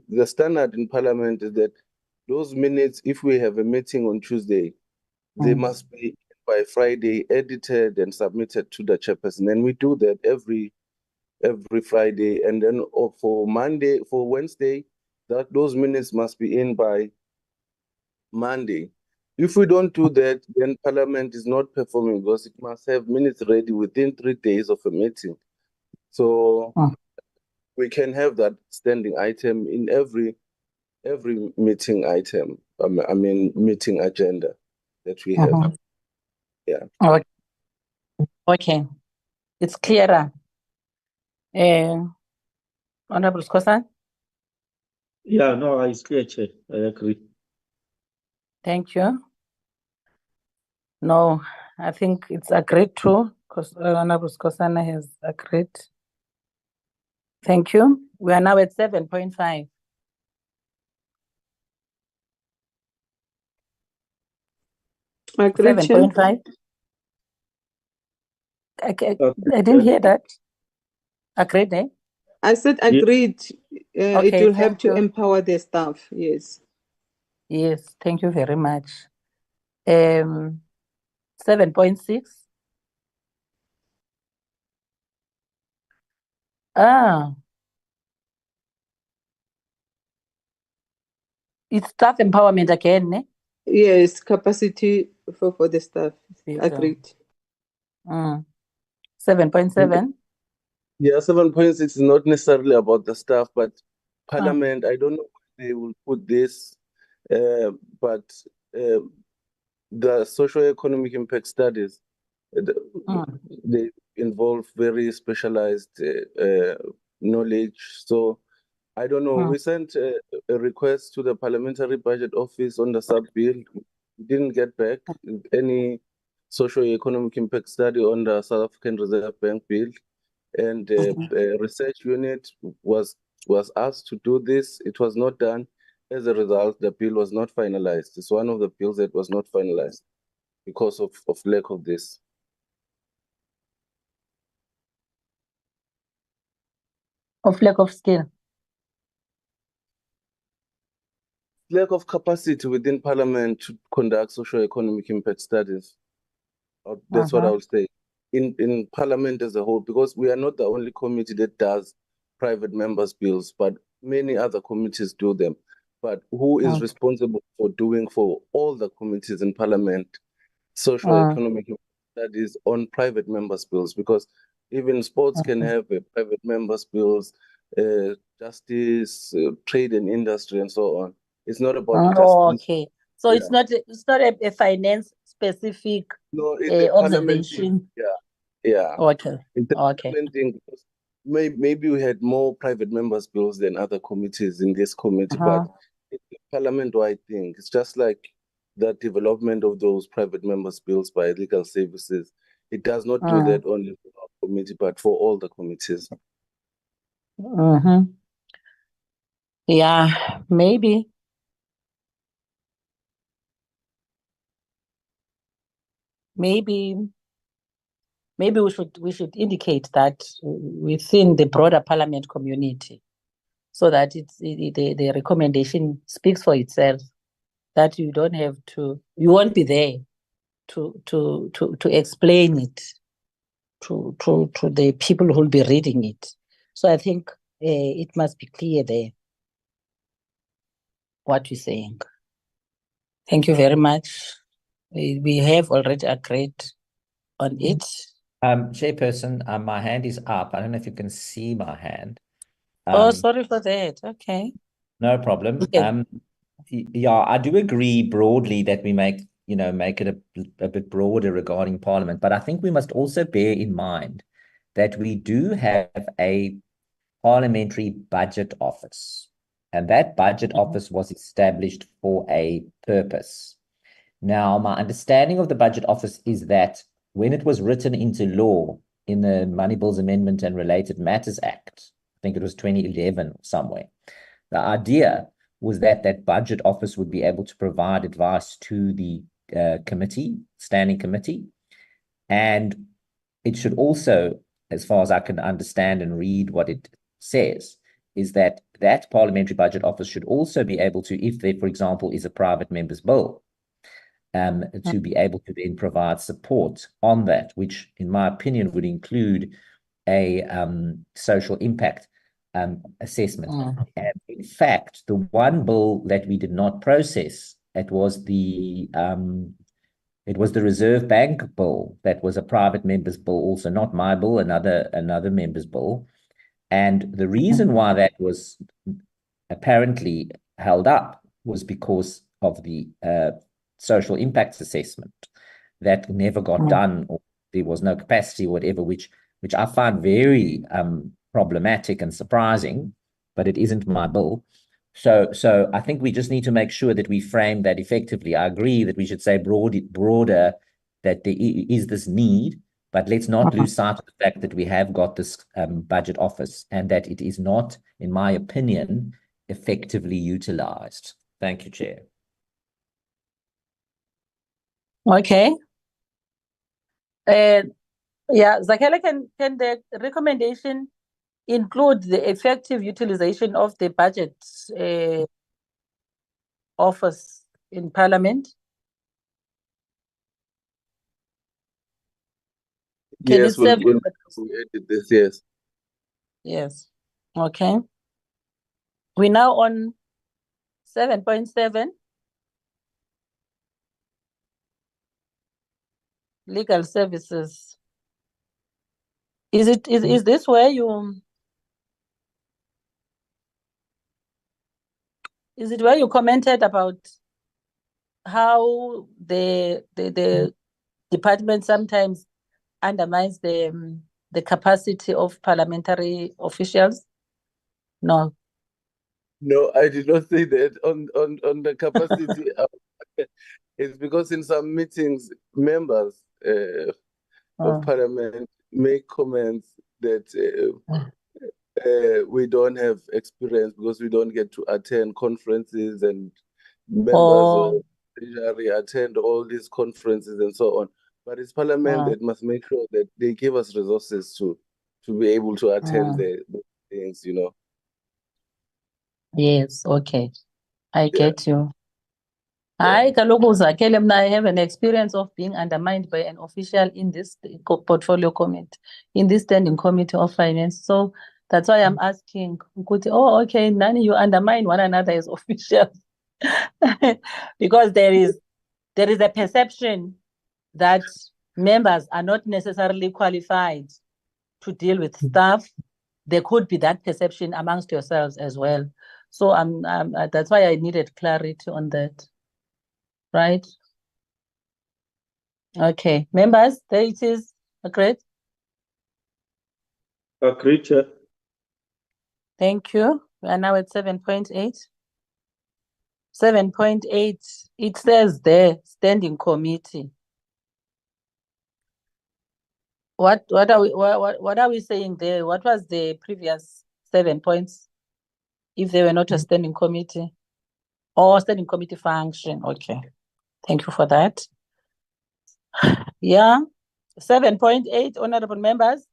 the standard in parliament is that those minutes, if we have a meeting on Tuesday, they must be by Friday edited and submitted to the chairperson, and we do that every Friday. And then for Wednesday, those minutes must be in by Monday. If we don't do that, then Parliament is not performing, because it must have minutes ready within 3 days of a meeting. So we can have that standing item in every meeting item. Meeting agenda that we have. Yeah. Okay, it's clearer. Honorable Sikosa? Yeah, no, it's clear, Chair. I agree. Thank you. No, I think it's agreed to, because Honorable Skosana has agreed. Thank you. We are now at 7.5. Agreed, Chair. 7.5. I didn't hear that. Agreed, eh? I said agreed. Okay, it will have thank to you. empower the staff. Yes. Yes, thank you very much. 7.6. It's staff empowerment again, eh? Yes, capacity for the staff. Yes, Agreed. 7.7. Yeah, 7.6 is not necessarily about the staff, but Parliament, I don't know where they will put this, but the socio-economic impact studies, they involve very specialized knowledge. So I don't know. We sent a request to the Parliamentary Budget Office on the sub-bill. We didn't get back any socio-economic impact study on the South African Reserve Bank bill. And the research unit was asked to do this. It was not done. As a result, the bill was not finalized. It's one of the bills that was not finalized because of lack of this. Of lack of skill. Lack of capacity within Parliament to conduct socio-economic impact studies. That's what I would say. In Parliament as a whole, because we are not the only committee that does private members' bills, but many other committees do them. But who is Mm. responsible for doing for all the committees in Parliament, socio-economic studies on private members' bills? Because even sports can have a private members' bills, justice, trade and industry, and so on. It's not about Oh, just okay. So it's not a finance specific no, it's a parliament thing. observation. Yeah. Okay. It's a Okay. parliament thing because maybe we had more private members' bills than other committees in this committee, but it's a parliament-wide thing. It's just like the development of those private members' bills by legal services. It does not do that only for our committee, but for all the committees. Yeah, maybe. Maybe we should indicate that within the broader parliament community, so that the recommendation speaks for itself. That you don't have to, you won't be there to explain it to the people who will be reading it. So I think it must be clear there what you're saying. Thank you very much. We have already agreed on it. Chairperson, my hand is up. I don't know if you can see my hand. Oh, sorry for that. Okay. No problem. Okay. Yeah, I do agree broadly that we make it a bit broader regarding Parliament, but I think we must also bear in mind that we do have a parliamentary budget office, and that budget office was established for a purpose. Now, my understanding of the budget office is that when it was written into law in the Money Bills Amendment and Related Matters Act, I think it was 2011 or somewhere, the idea was that that budget office would be able to provide advice to the standing committee, and it should also, as far as I can understand and read what it says, is that that parliamentary budget office should also be able to, if there, for example, is a private member's bill, to be able to then provide support on that, which, in my opinion, would include a social impact assessment. And in fact, the one bill that we did not process, it was the Reserve Bank bill. That was a private member's bill, also not my bill, another member's bill. And the reason why that was apparently held up was because of the social impacts assessment that never got done, or there was no capacity or whatever, which I find very problematic and surprising, but it isn't my bill. So I think we just need to make sure that we frame that effectively. I agree that we should say broader, that there is this need, but let's not lose sight of the fact that we have got this budget office and that it is not, in my opinion, effectively utilized. Thank you, Chair. Okay. Yeah, Zakhele, can the recommendation include the effective utilization of the budget office in Parliament? Can Yes, it serve? we edit this, yes. Yes. Okay. We're now on 7.7. Legal services. Is this where you commented about how the department sometimes undermines the capacity of parliamentary officials? No. No, I did not say that on the capacity. It's because in some meetings, members of Parliament make comments that we don't have experience because we don't get to attend conferences, and members of Treasury attend all these conferences and so on. But it's Parliament that must make sure that they give us resources to be able to attend the things, you know. Yes, okay. I get you. I have an experience of being undermined by an official in this portfolio committee, in this standing committee of finance. So That's why I'm asking. Ukuthi, oh, okay, Nani, you undermine one another as officials. Because there is a perception that members are not necessarily qualified to deal with staff. There could be that perception amongst yourselves as well. So that's why I needed clarity on that. Right? Okay, members, there it is. Agreed? Agreed, Chair. Thank you. We are now at 7.8. 7.8, it says there, standing committee. What are we saying there? What was the previous 7 points? If they were not a standing committee or standing committee function. Okay. Thank you for that. Yeah. 7.8, honorable members.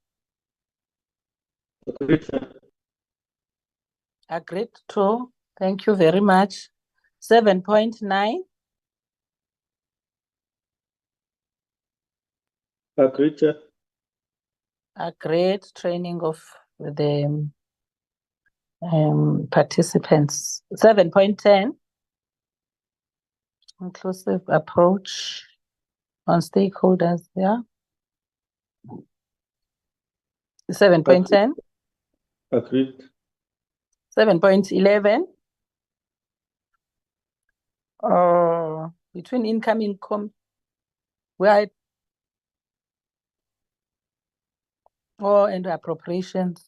Agreed, Chair. Agreed to. Thank you very much. 7.9. Agreed, Chair. Agreed. Training of the participants. 7.10. Inclusive approach on stakeholders. Yeah. 7.10. Agreed. 7.11. Between incoming and appropriations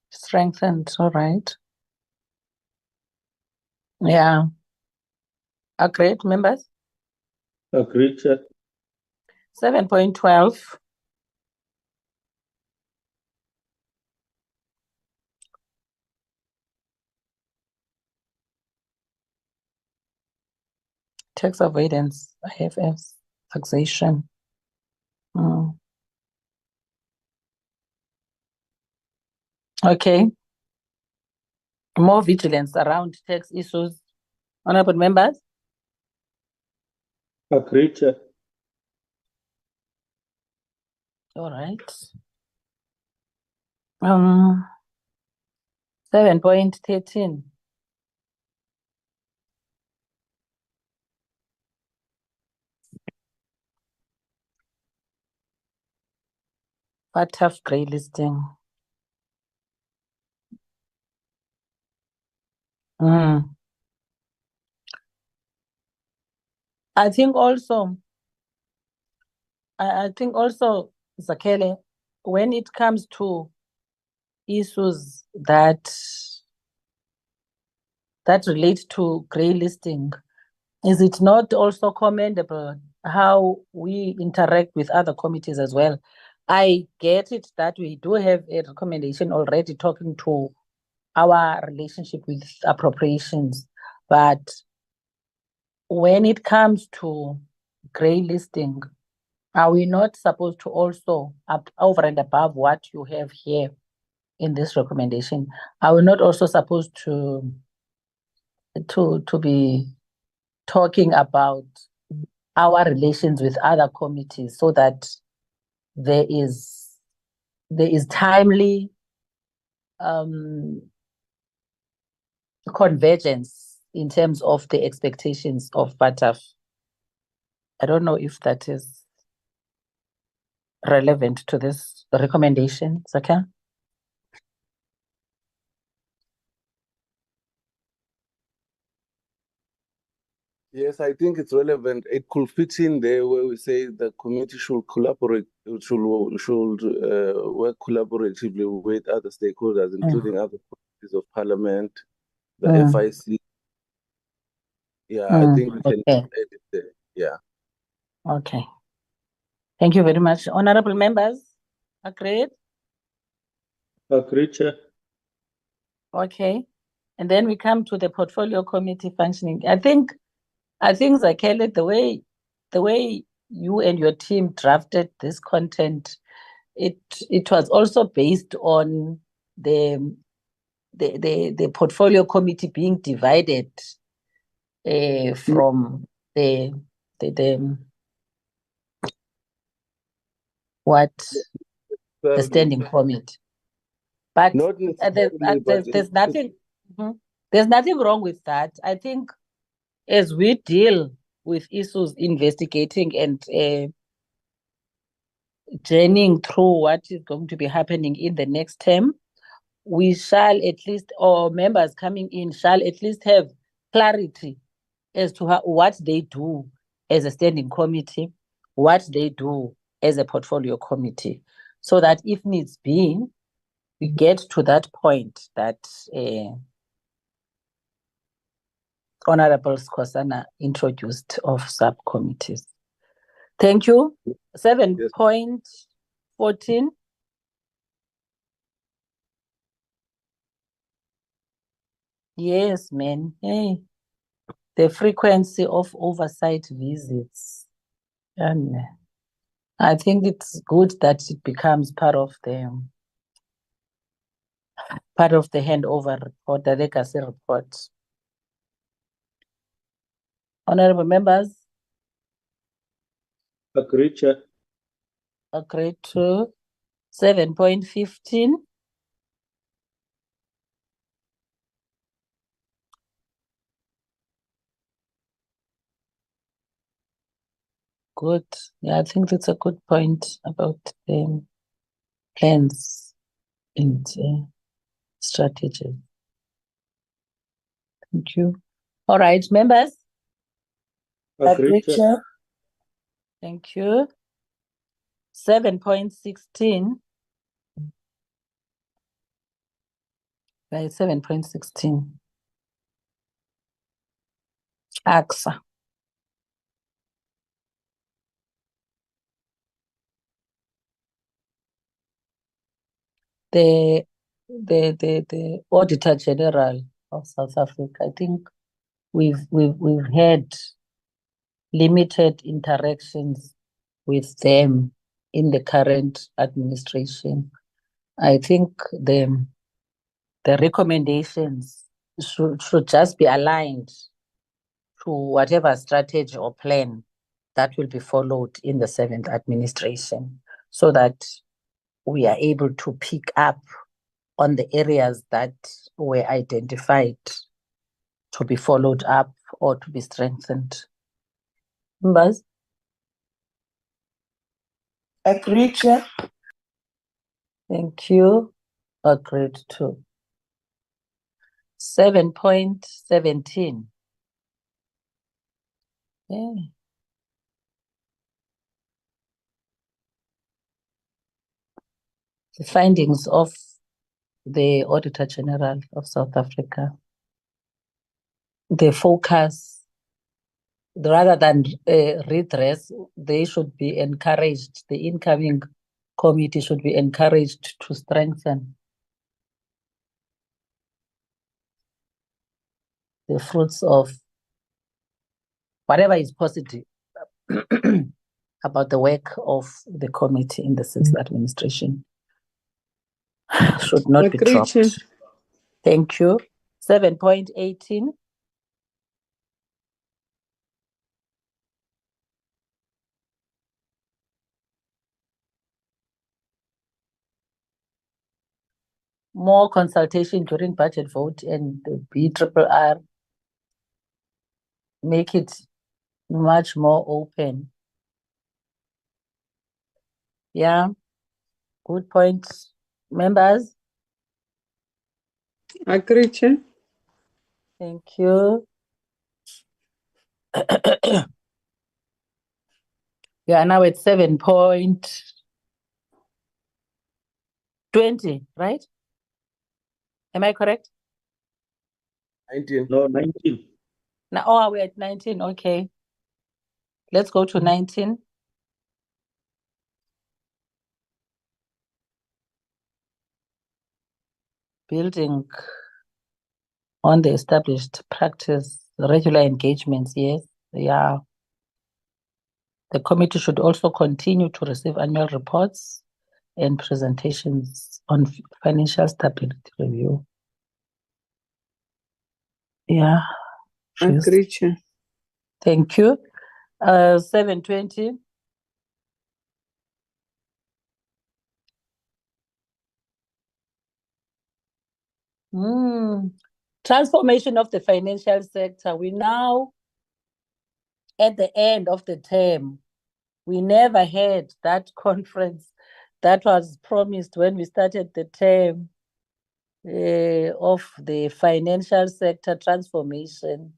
strengthened. All right. Yeah. Agreed, members. Agreed, Chair. 7.12. Tax avoidance, IFS, taxation. Okay. More vigilance around tax issues. Honorable members. Agreed, Chair. All right. 7.13. Part of grey listing. I think also, Zakhele, when it comes to issues that relate to grey listing, is it not also commendable how we interact with other committees as well? I get it that we do have a recommendation already talking to our relationship with appropriations, but when it comes to grey listing, are we not supposed to also, over and above what you have here in this recommendation, are we not also supposed to be talking about our relations with other committees so that there is timely convergence in terms of the expectations of BATAF? I don't know if that is relevant to this recommendation, Zaka. Yes, I think it's relevant. It could fit in there where we say the committee should collaborate, should work collaboratively with other stakeholders, including other committees of parliament, the FIC. Yeah, I think we can edit there. Yeah. Okay. Thank you very much. Honorable members, agreed? Agreed, Chair. Okay. And then we come to the portfolio committee functioning. I think Zakhele, the way you and your team drafted this content, it was also based on the portfolio committee being divided from the standing committee. But Not necessarily, but there's nothing, there's nothing wrong with that. I think as we deal with issues, investigating and journeying through what is going to be happening in the next term, we shall at least, or members coming in shall at least have clarity as to what they do as a standing committee, what they do as a portfolio committee, so that if needs be, we get to that point that Honorable Skhosana introduced of subcommittees. Thank you. 7.14. Yes, man. Hey, the frequency of oversight visits. And I think it's good that it becomes part of the handover report, the legacy report. Honorable members, Agreed, Chair. agreed to 7.15. Good. Yeah, I think that's a good point about the plans and strategy. Thank you. All right, members. Agreed, Chair. Thank you. 7.16. Right, 7.16. AXA. The Auditor General of South Africa. I think we've had limited interactions with them in the current administration. I think the recommendations should just be aligned to whatever strategy or plan that will be followed in the 7th administration, so that we are able to pick up on the areas that were identified to be followed up or to be strengthened. Members? Agreed, Chair. Thank you. Agreed too. 7.17. Yeah. The findings of the Auditor General of South Africa. The focus, rather than redress, they should be encouraged. The incoming committee should be encouraged to strengthen the fruits of whatever is positive about the work of the committee in the 6th administration. Should not be Agreed, Chair. dropped. Thank you. 7.18. More consultation during budget vote and the BRRR. Make it much more open. Yeah, good point. Members? Agreed, Chair. Thank you. We are now at 7.20, right? Am I correct? 19. No, 19. Now, oh, we're at 19. Okay. Let's go to 19. Building on the established practice, regular engagements, yes, yeah. The committee should also continue to receive annual reports and presentations on financial stability review. Yeah. Yes. Agreed, Chair. Thank you. 7.20. Transformation of the financial sector. We now at the end of the term. We never had that conference that was promised when we started the term of the financial sector transformation.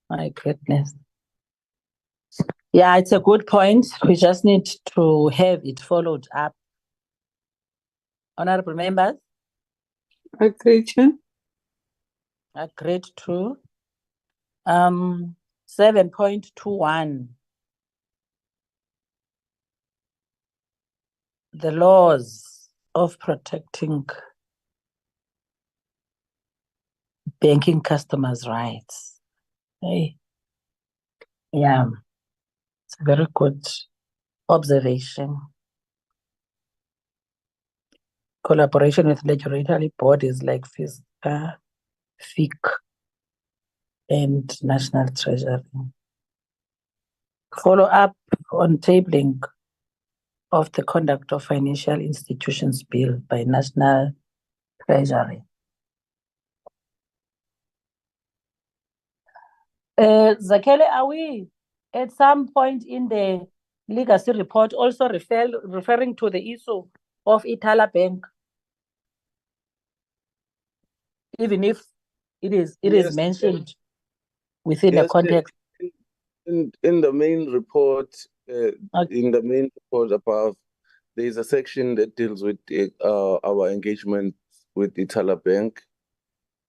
My goodness. Yeah, it's a good point. We just need to have it followed up. Honorable members? Agreed, Chair. Agreed to. 7.21. The laws of protecting banking customers' rights. Hey. Yeah, it's a very good observation. Collaboration with regulatory bodies like FIC and National Treasury. Follow up on tabling of the Conduct of Financial Institutions Bill by National Treasury. Zakele, are we at some point in the legacy report also referring to the issue of Ithala Bank? Even if it is mentioned within the context. In the main report, above, there is a section that deals with our engagement with Ithala Bank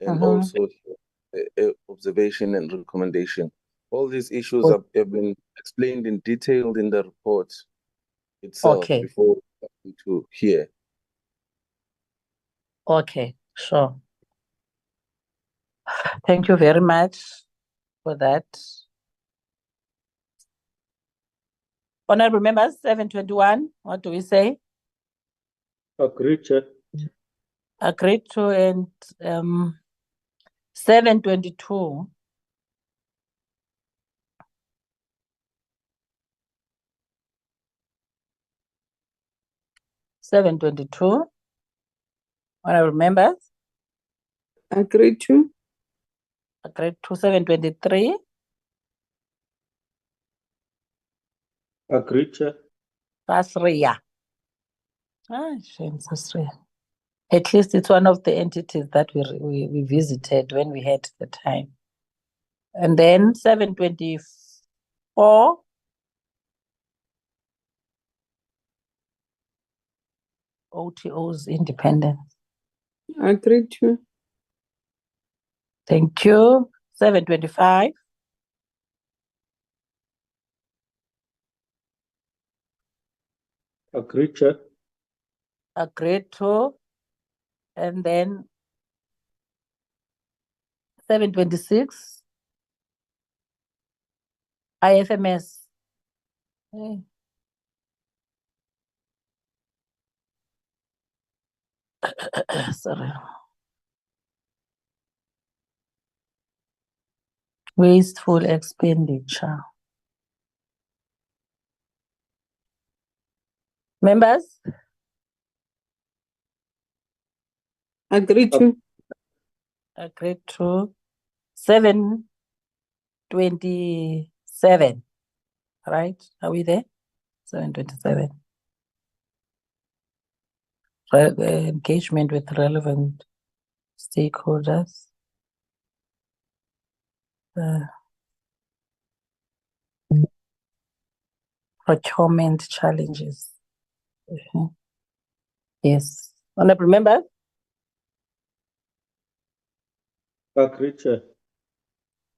and also observation and recommendation. All these issues have been explained in detail in the report itself before coming to here. Okay, sure. Thank you very much for that. Honorable members, 721, what do we say? Agreed, Chair. Agreed to. And 722. Honorable members? Agreed to. Agreed to. 723. Agreed, Chair. Sasria. Shame, Sasria. At least it's one of the entities that we visited when we had the time. And then 724. OTO's independence. Agreed to. Thank you. 725. Agreed, Chair. Agreed to. And then 726. IFMS. Okay. Sorry. Wasteful expenditure. Members? Agreed to. Agreed to. 727. Right? Are we there? 727. Engagement with relevant stakeholders. Procurement challenges. Yes. Honorable member? Agreed, Chair.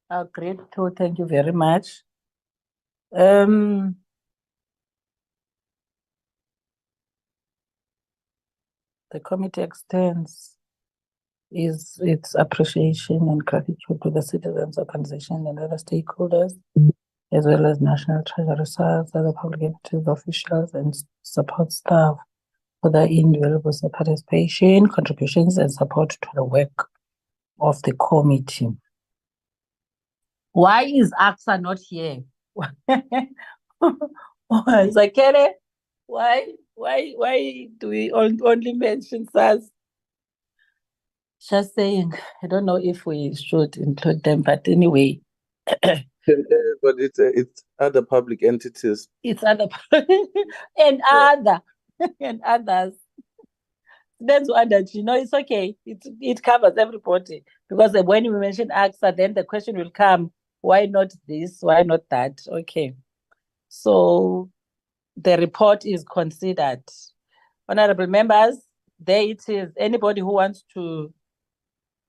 Agreed to. Thank you very much. The committee extends its appreciation and gratitude to the citizens, organizations, and other stakeholders, as well as National Treasury staff, other public entities, officials, and support staff for their invaluable participation, contributions, and support to the work of the committee. Why is AXA not here? Zakele, why do we only mention SARS? Just saying, I don't know if we should include them, but anyway, But it's other public entities. it's other and other and others. That's what that it's okay. It covers everybody because when we mention AXA, then the question will come: why not this? Why not that? Okay, so the report is considered. Honorable members, there it is. Anybody who wants to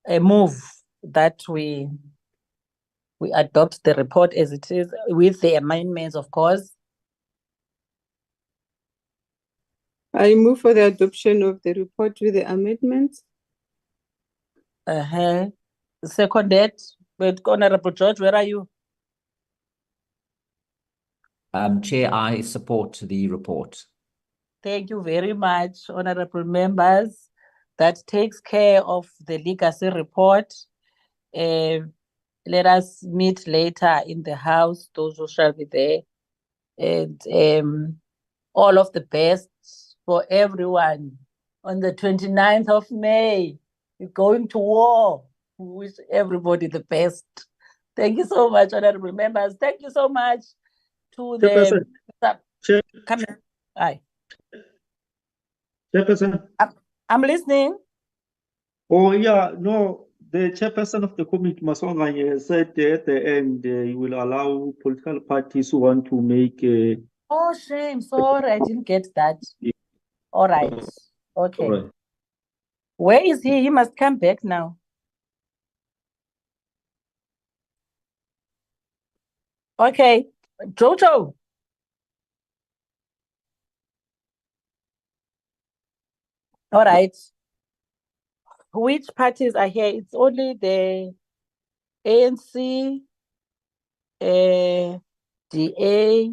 move that we adopt the report as it is with the amendments, of course. I move for the adoption of the report with the amendments. Seconded. But Honorable George, where are you? Chair, I support the report. Thank you very much, honorable members. That takes care of the legacy report. Let us meet later in the house, those who shall be there. And all of the best for everyone. On the 29th of May, we're going to war. We wish everybody the best. Thank you so much, honorable members. Thank you so much to the... Come here. Aye. Chairperson. I'm listening. Oh, yeah, no, the chairperson of the committee, Masonganye, said at the end he will allow political parties who want to make Oh, shame. Sorry, I didn't get that. All right. Okay. All right. Where is he? He must come back now. Okay. Jojo. All right. Which parties are here? It's only the ANC, DA.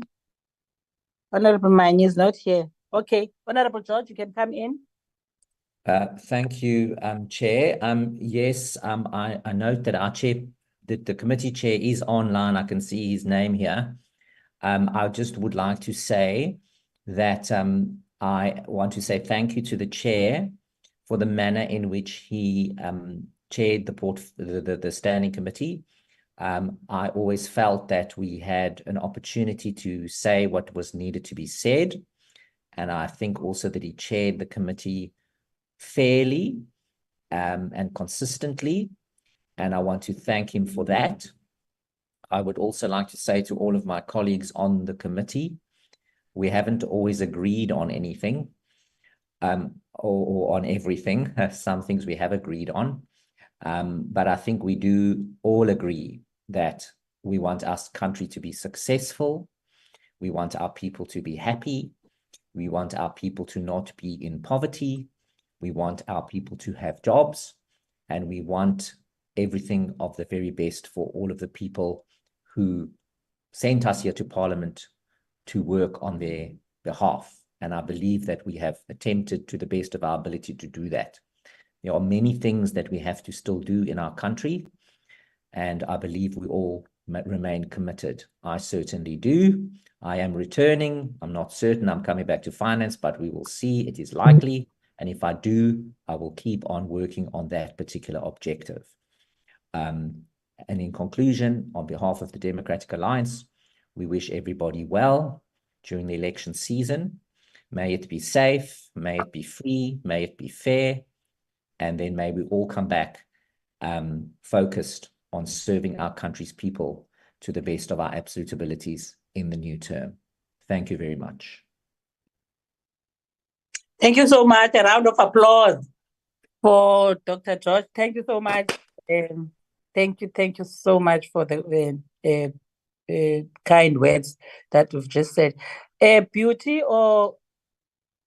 Honorable Mani is not here. Okay. Honorable George, you can come in. Thank you, Chair. Yes, I note that our chair, the committee chair is online. I can see his name here. I just would like to say that I want to say thank you to the chair for the manner in which he chaired the standing committee. I always felt that we had an opportunity to say what was needed to be said. And I think also that he chaired the committee fairly and consistently. And I want to thank him for that. I would also like to say to all of my colleagues on the committee, we haven't always agreed on anything or on everything. Some things we have agreed on. But I think we do all agree that we want our country to be successful. We want our people to be happy. We want our people to not be in poverty. We want our people to have jobs. And we want everything of the very best for all of the people who sent us here to Parliament to work on their behalf. And I believe that we have attempted to the best of our ability to do that. There are many things that we have to still do in our country, and I believe we all remain committed. I certainly do. I am returning. I'm not certain I'm coming back to finance, but we will see. It is likely. And if I do, I will keep on working on that particular objective. And in conclusion, on behalf of the Democratic Alliance, we wish everybody well during the election season. May it be safe, may it be free, may it be fair, and then may we all come back focused on serving our country's people to the best of our absolute abilities in the new term. Thank you very much. Thank you so much. A round of applause for Dr. George. Thank you so much. Thank you so much for the kind words that we've just said. Beauty or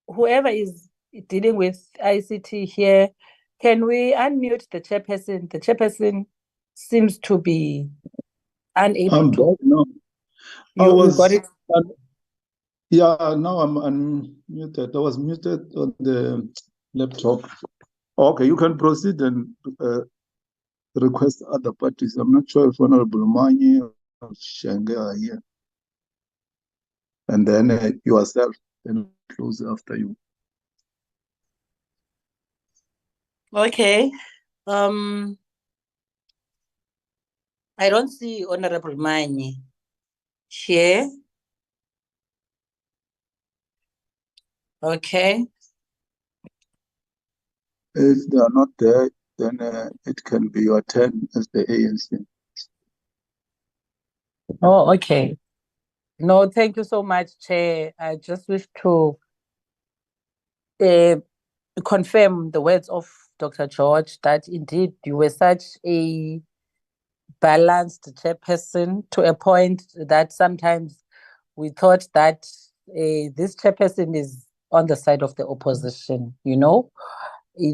whoever is dealing with ICT here, can we unmute the chairperson? The chairperson seems to be unable to. No. You got it? Yeah, now I'm unmuted. I was muted on the laptop. Okay, you can proceed and request other parties. I'm not sure if Honorable Mani or Shenge are here. And then yourself, and close after you. Okay. I don't see Honorable Mani here. Okay. If they are not there, then it can be your turn as the ANC. Oh, okay. No, thank you so much, Chair. I just wish to confirm the words of Dr. George that indeed you were such a balanced chairperson to a point that sometimes we thought that this chairperson is on the side of the opposition, you know?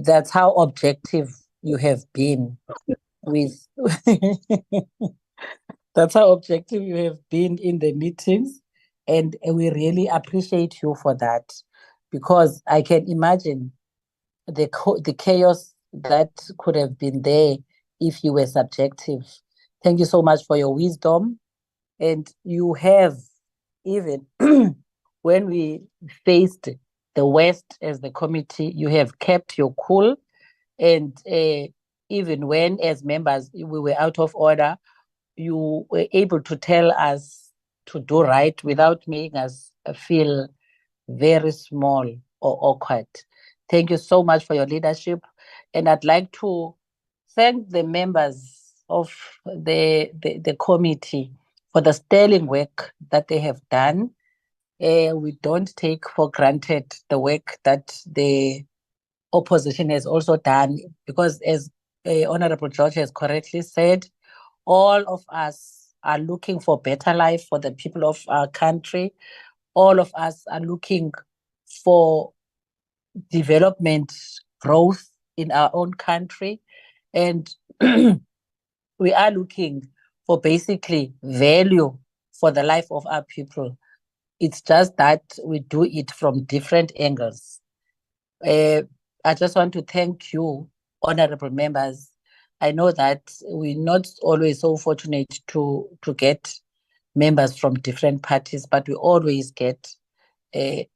That's how objective you have been with that's how objective you have been in the meetings, and we really appreciate you for that, because I can imagine the chaos that could have been there if you were subjective. Thank you so much for your wisdom. And you have, even when we faced the West as the committee, you have kept your cool. And even when, as members, we were out of order, you were able to tell us to do right without making us feel very small or awkward. Thank you so much for your leadership. And I'd like to thank the members of the committee for the sterling work that they have done. We don't take for granted the work that the opposition has also done, because as Honorable George has correctly said, all of us are looking for better life for the people of our country. All of us are looking for development, growth in our own country. And we are looking for basically value for the life of our people. It's just that we do it from different angles. I just want to thank you, honorable members. I know that we're not always so fortunate to get members from different parties, but we always get a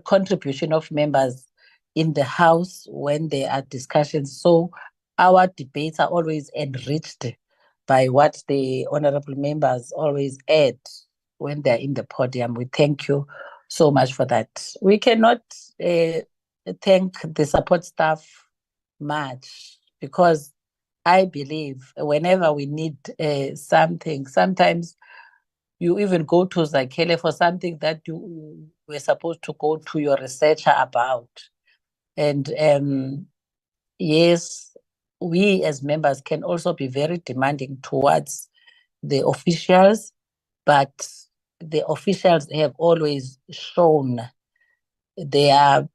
contribution of members in the House when there are discussions. So our debates are always enriched by what the honorable members always add when they're in the podium. We thank you so much for that. We cannot thank the support staff much, because I believe whenever we need something, sometimes you even go to Zakhele for something that you were supposed to go to your researcher about. And yes, we as members can also be very demanding towards the officials, but the officials have always shown their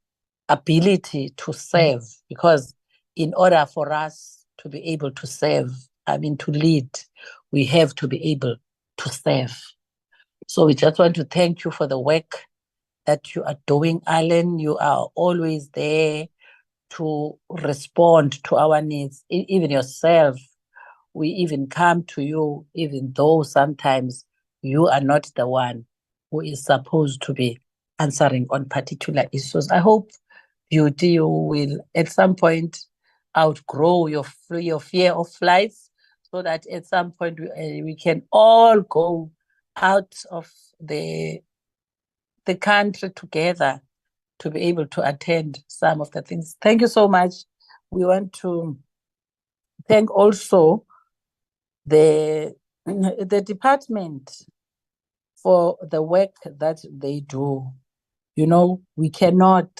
ability to serve, because in order for us to be able to serve, to lead, we have to be able to serve. So we just want to thank you for the work that you are doing, Alan. You are always there to respond to our needs. Even yourself, we even come to you, even though sometimes you are not the one who is supposed to be answering on particular issues. I hope you will at some point outgrow your fear of flights, so that at some point we can all go out of the country together to be able to attend some of the things. Thank you so much. We want to thank also the department for the work that they do. You know, we cannot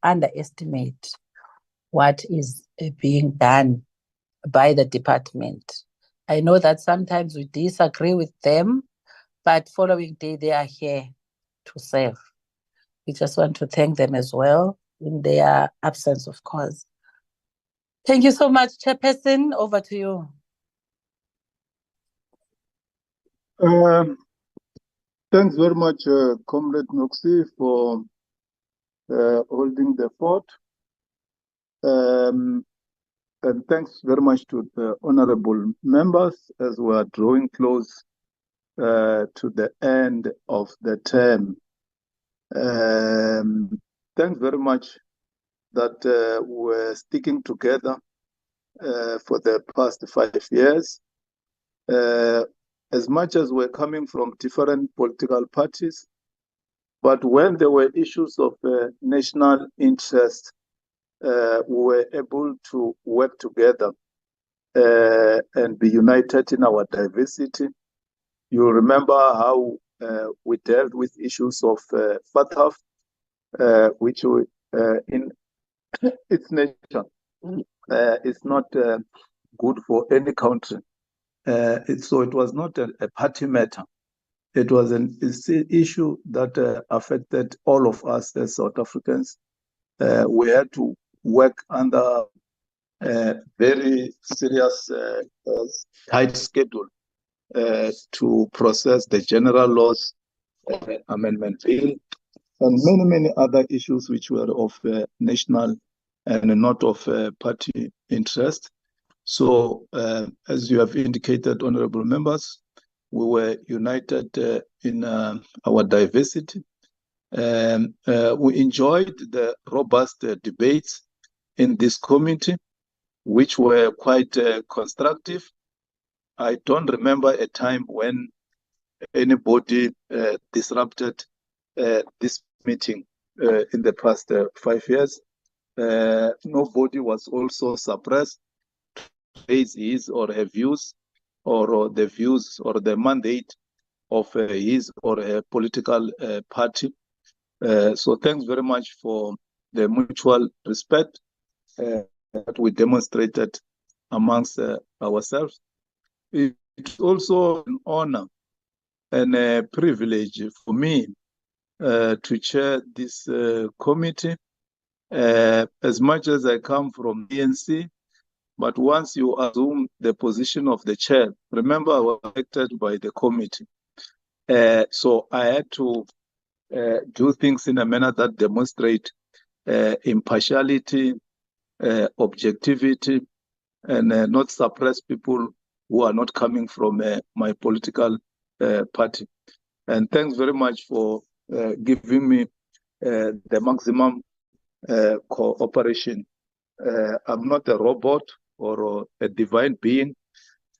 underestimate what is being done by the department. I know that sometimes we disagree with them, but following day they are here to serve. We just want to thank them as well in their absence, of course. Thank you so much, Chairperson. Over to you. Thanks very much, Comrade Noxie, for holding the fort. And thanks very much to the honorable members as we are drawing close to the end of the term. Thanks very much that we're sticking together for the past 5 years. As much as we're coming from different political parties, but when there were issues of national interest, we were able to work together and be united in our diversity. You remember how we dealt with issues of FATF, which in its nature is not good for any country. So it was not a party matter. It was an issue that affected all of us as South Africans. We had to work under a very serious, tight schedule to process the General Laws Amendment Bill and many other issues which were of national and not of party interest. So, as you have indicated, honorable members, we were united in our diversity. We enjoyed the robust debates in this committee, which were quite constructive. I don't remember a time when anybody disrupted this meeting in the past 5 years. Nobody was also suppressed to raise his or her views or the views or the mandate of his or her political party. So thanks very much for the mutual respect that we demonstrated amongst ourselves. It's also an honor and a privilege for me to chair this committee. As much as I come from ANC, but once you assume the position of the chair, remember I was elected by the committee. So I had to do things in a manner that demonstrate impartiality, objectivity, and not suppress people who are not coming from my political party. And thanks very much for giving me the maximum cooperation. I'm not a robot or a divine being.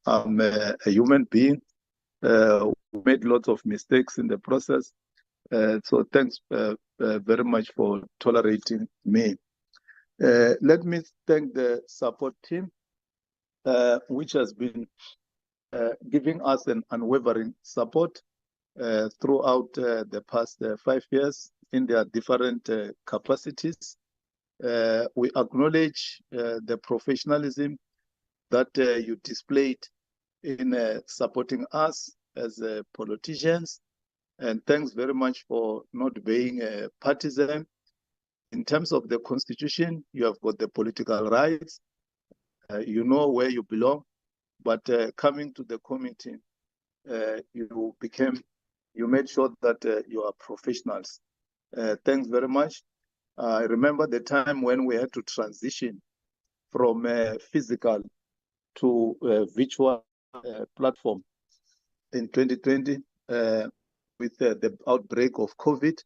I'm a human being who made lots of mistakes in the process. So thanks very much for tolerating me. Let me thank the support team, which has been giving us an unwavering support throughout the past 5 years in their different capacities. We acknowledge the professionalism that you displayed in supporting us as politicians. And thanks very much for not being partisan. In terms of the constitution, you have got the political rights. You know where you belong. But coming to the committee, you made sure that you are professionals. Thanks very much. I remember the time when we had to transition from physical to virtual platform in 2020 with the outbreak of COVID.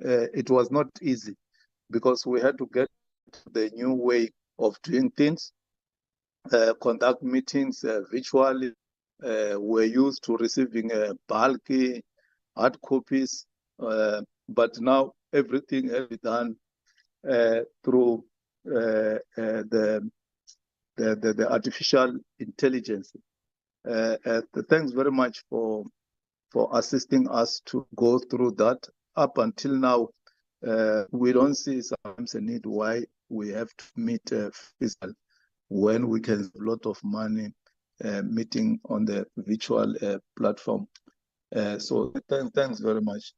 It was not easy because we had to get the new way of doing things, conduct meetings virtually. We're used to receiving bulky hard copies, but now everything has been done through the artificial intelligence. Thanks very much for assisting us to go through that. Up until now, we don't see sometimes a need why we have to meet physical when we can save a lot of money meeting on the virtual platform. So thanks very much.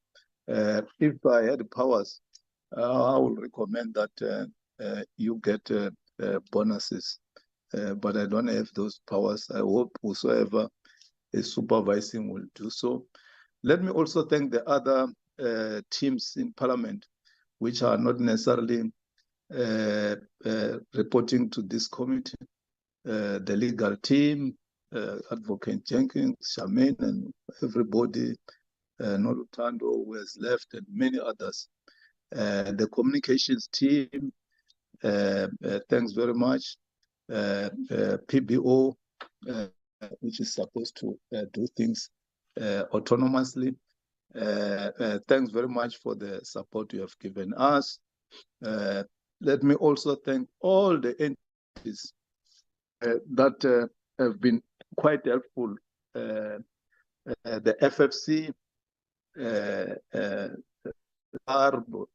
If I had powers, I would recommend that you get bonuses, but I don't have those powers. I hope whosoever is supervising will do so. Let me also thank the other teams in Parliament, which are not necessarily reporting to this committee. The legal team, Advocate Jenkins, Charmaine, and everybody, Nolutando, who has left, and many others. The communications team, thanks very much. PBO, which is supposed to do things autonomously. Thanks very much for the support you have given us. Let me also thank all the entities that have been quite helpful. The FFC, ARB,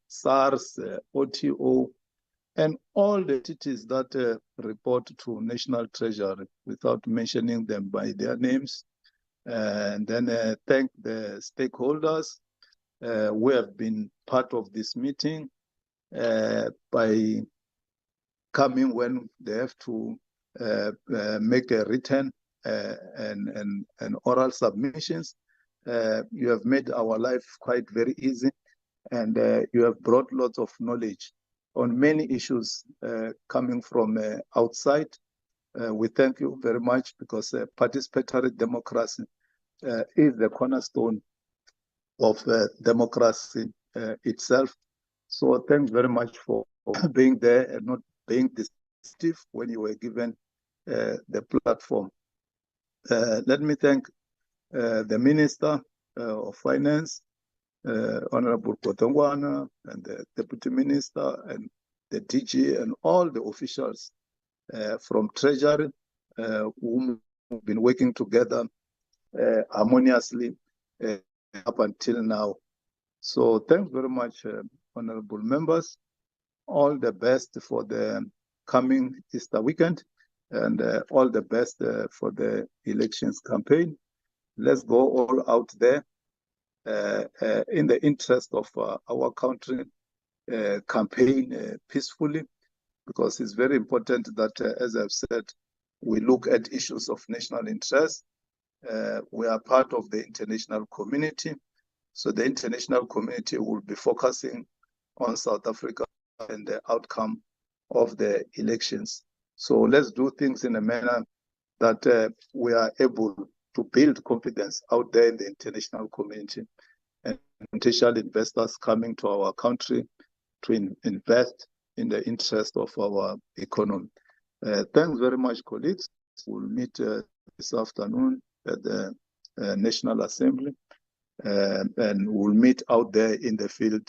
SARS, OTO, and all the entities that report to National Treasury without mentioning them by their names. And then thank the stakeholders who have been part of this meeting by coming when they have to make a written and oral submissions. You have made our life quite very easy, and you have brought lots of knowledge on many issues coming from outside. We thank you very much, because participatory democracy is the cornerstone of democracy itself. So thanks very much for being there and not being dismissive when you were given the platform. Let me thank the Minister of Finance, Honorable Kotongwana, and the Deputy Minister, and the DG, and all the officials from Treasury whom have been working together harmoniously up until now. So thanks very much, honorable members. All the best for the coming Easter weekend, and all the best for the elections campaign. Let's go all out there in the interest of our country, campaign peacefully, because it's very important that, as I've said, we look at issues of national interest. We are part of the international community, so the international community will be focusing on South Africa and the outcome of the elections. So let's do things in a manner that we are able to build confidence out there in the international community, and potential investors coming to our country to invest in the interest of our economy. Thanks very much, colleagues. We'll meet this afternoon at the National Assembly, and we'll meet out there in the field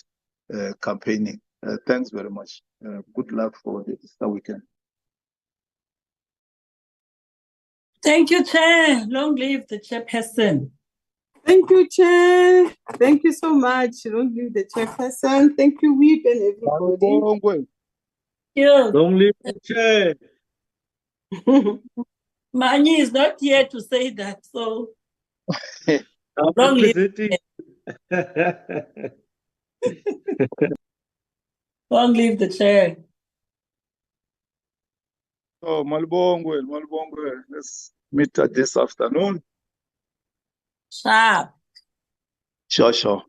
campaigning. Thanks very much. Good luck for the Easter weekend. Thank you, Chair. Long live the chairperson. Thank you, Chair. Thank you so much. Long live the chairperson. Thank you, Whip, and everybody. Yeah. Long live the chair. Mani is not here to say that, so I'm long live. representing. Long live the chair. Oh, Malbongwe, Malbongwe. Let's meet this afternoon. Sharp. Sure, sure.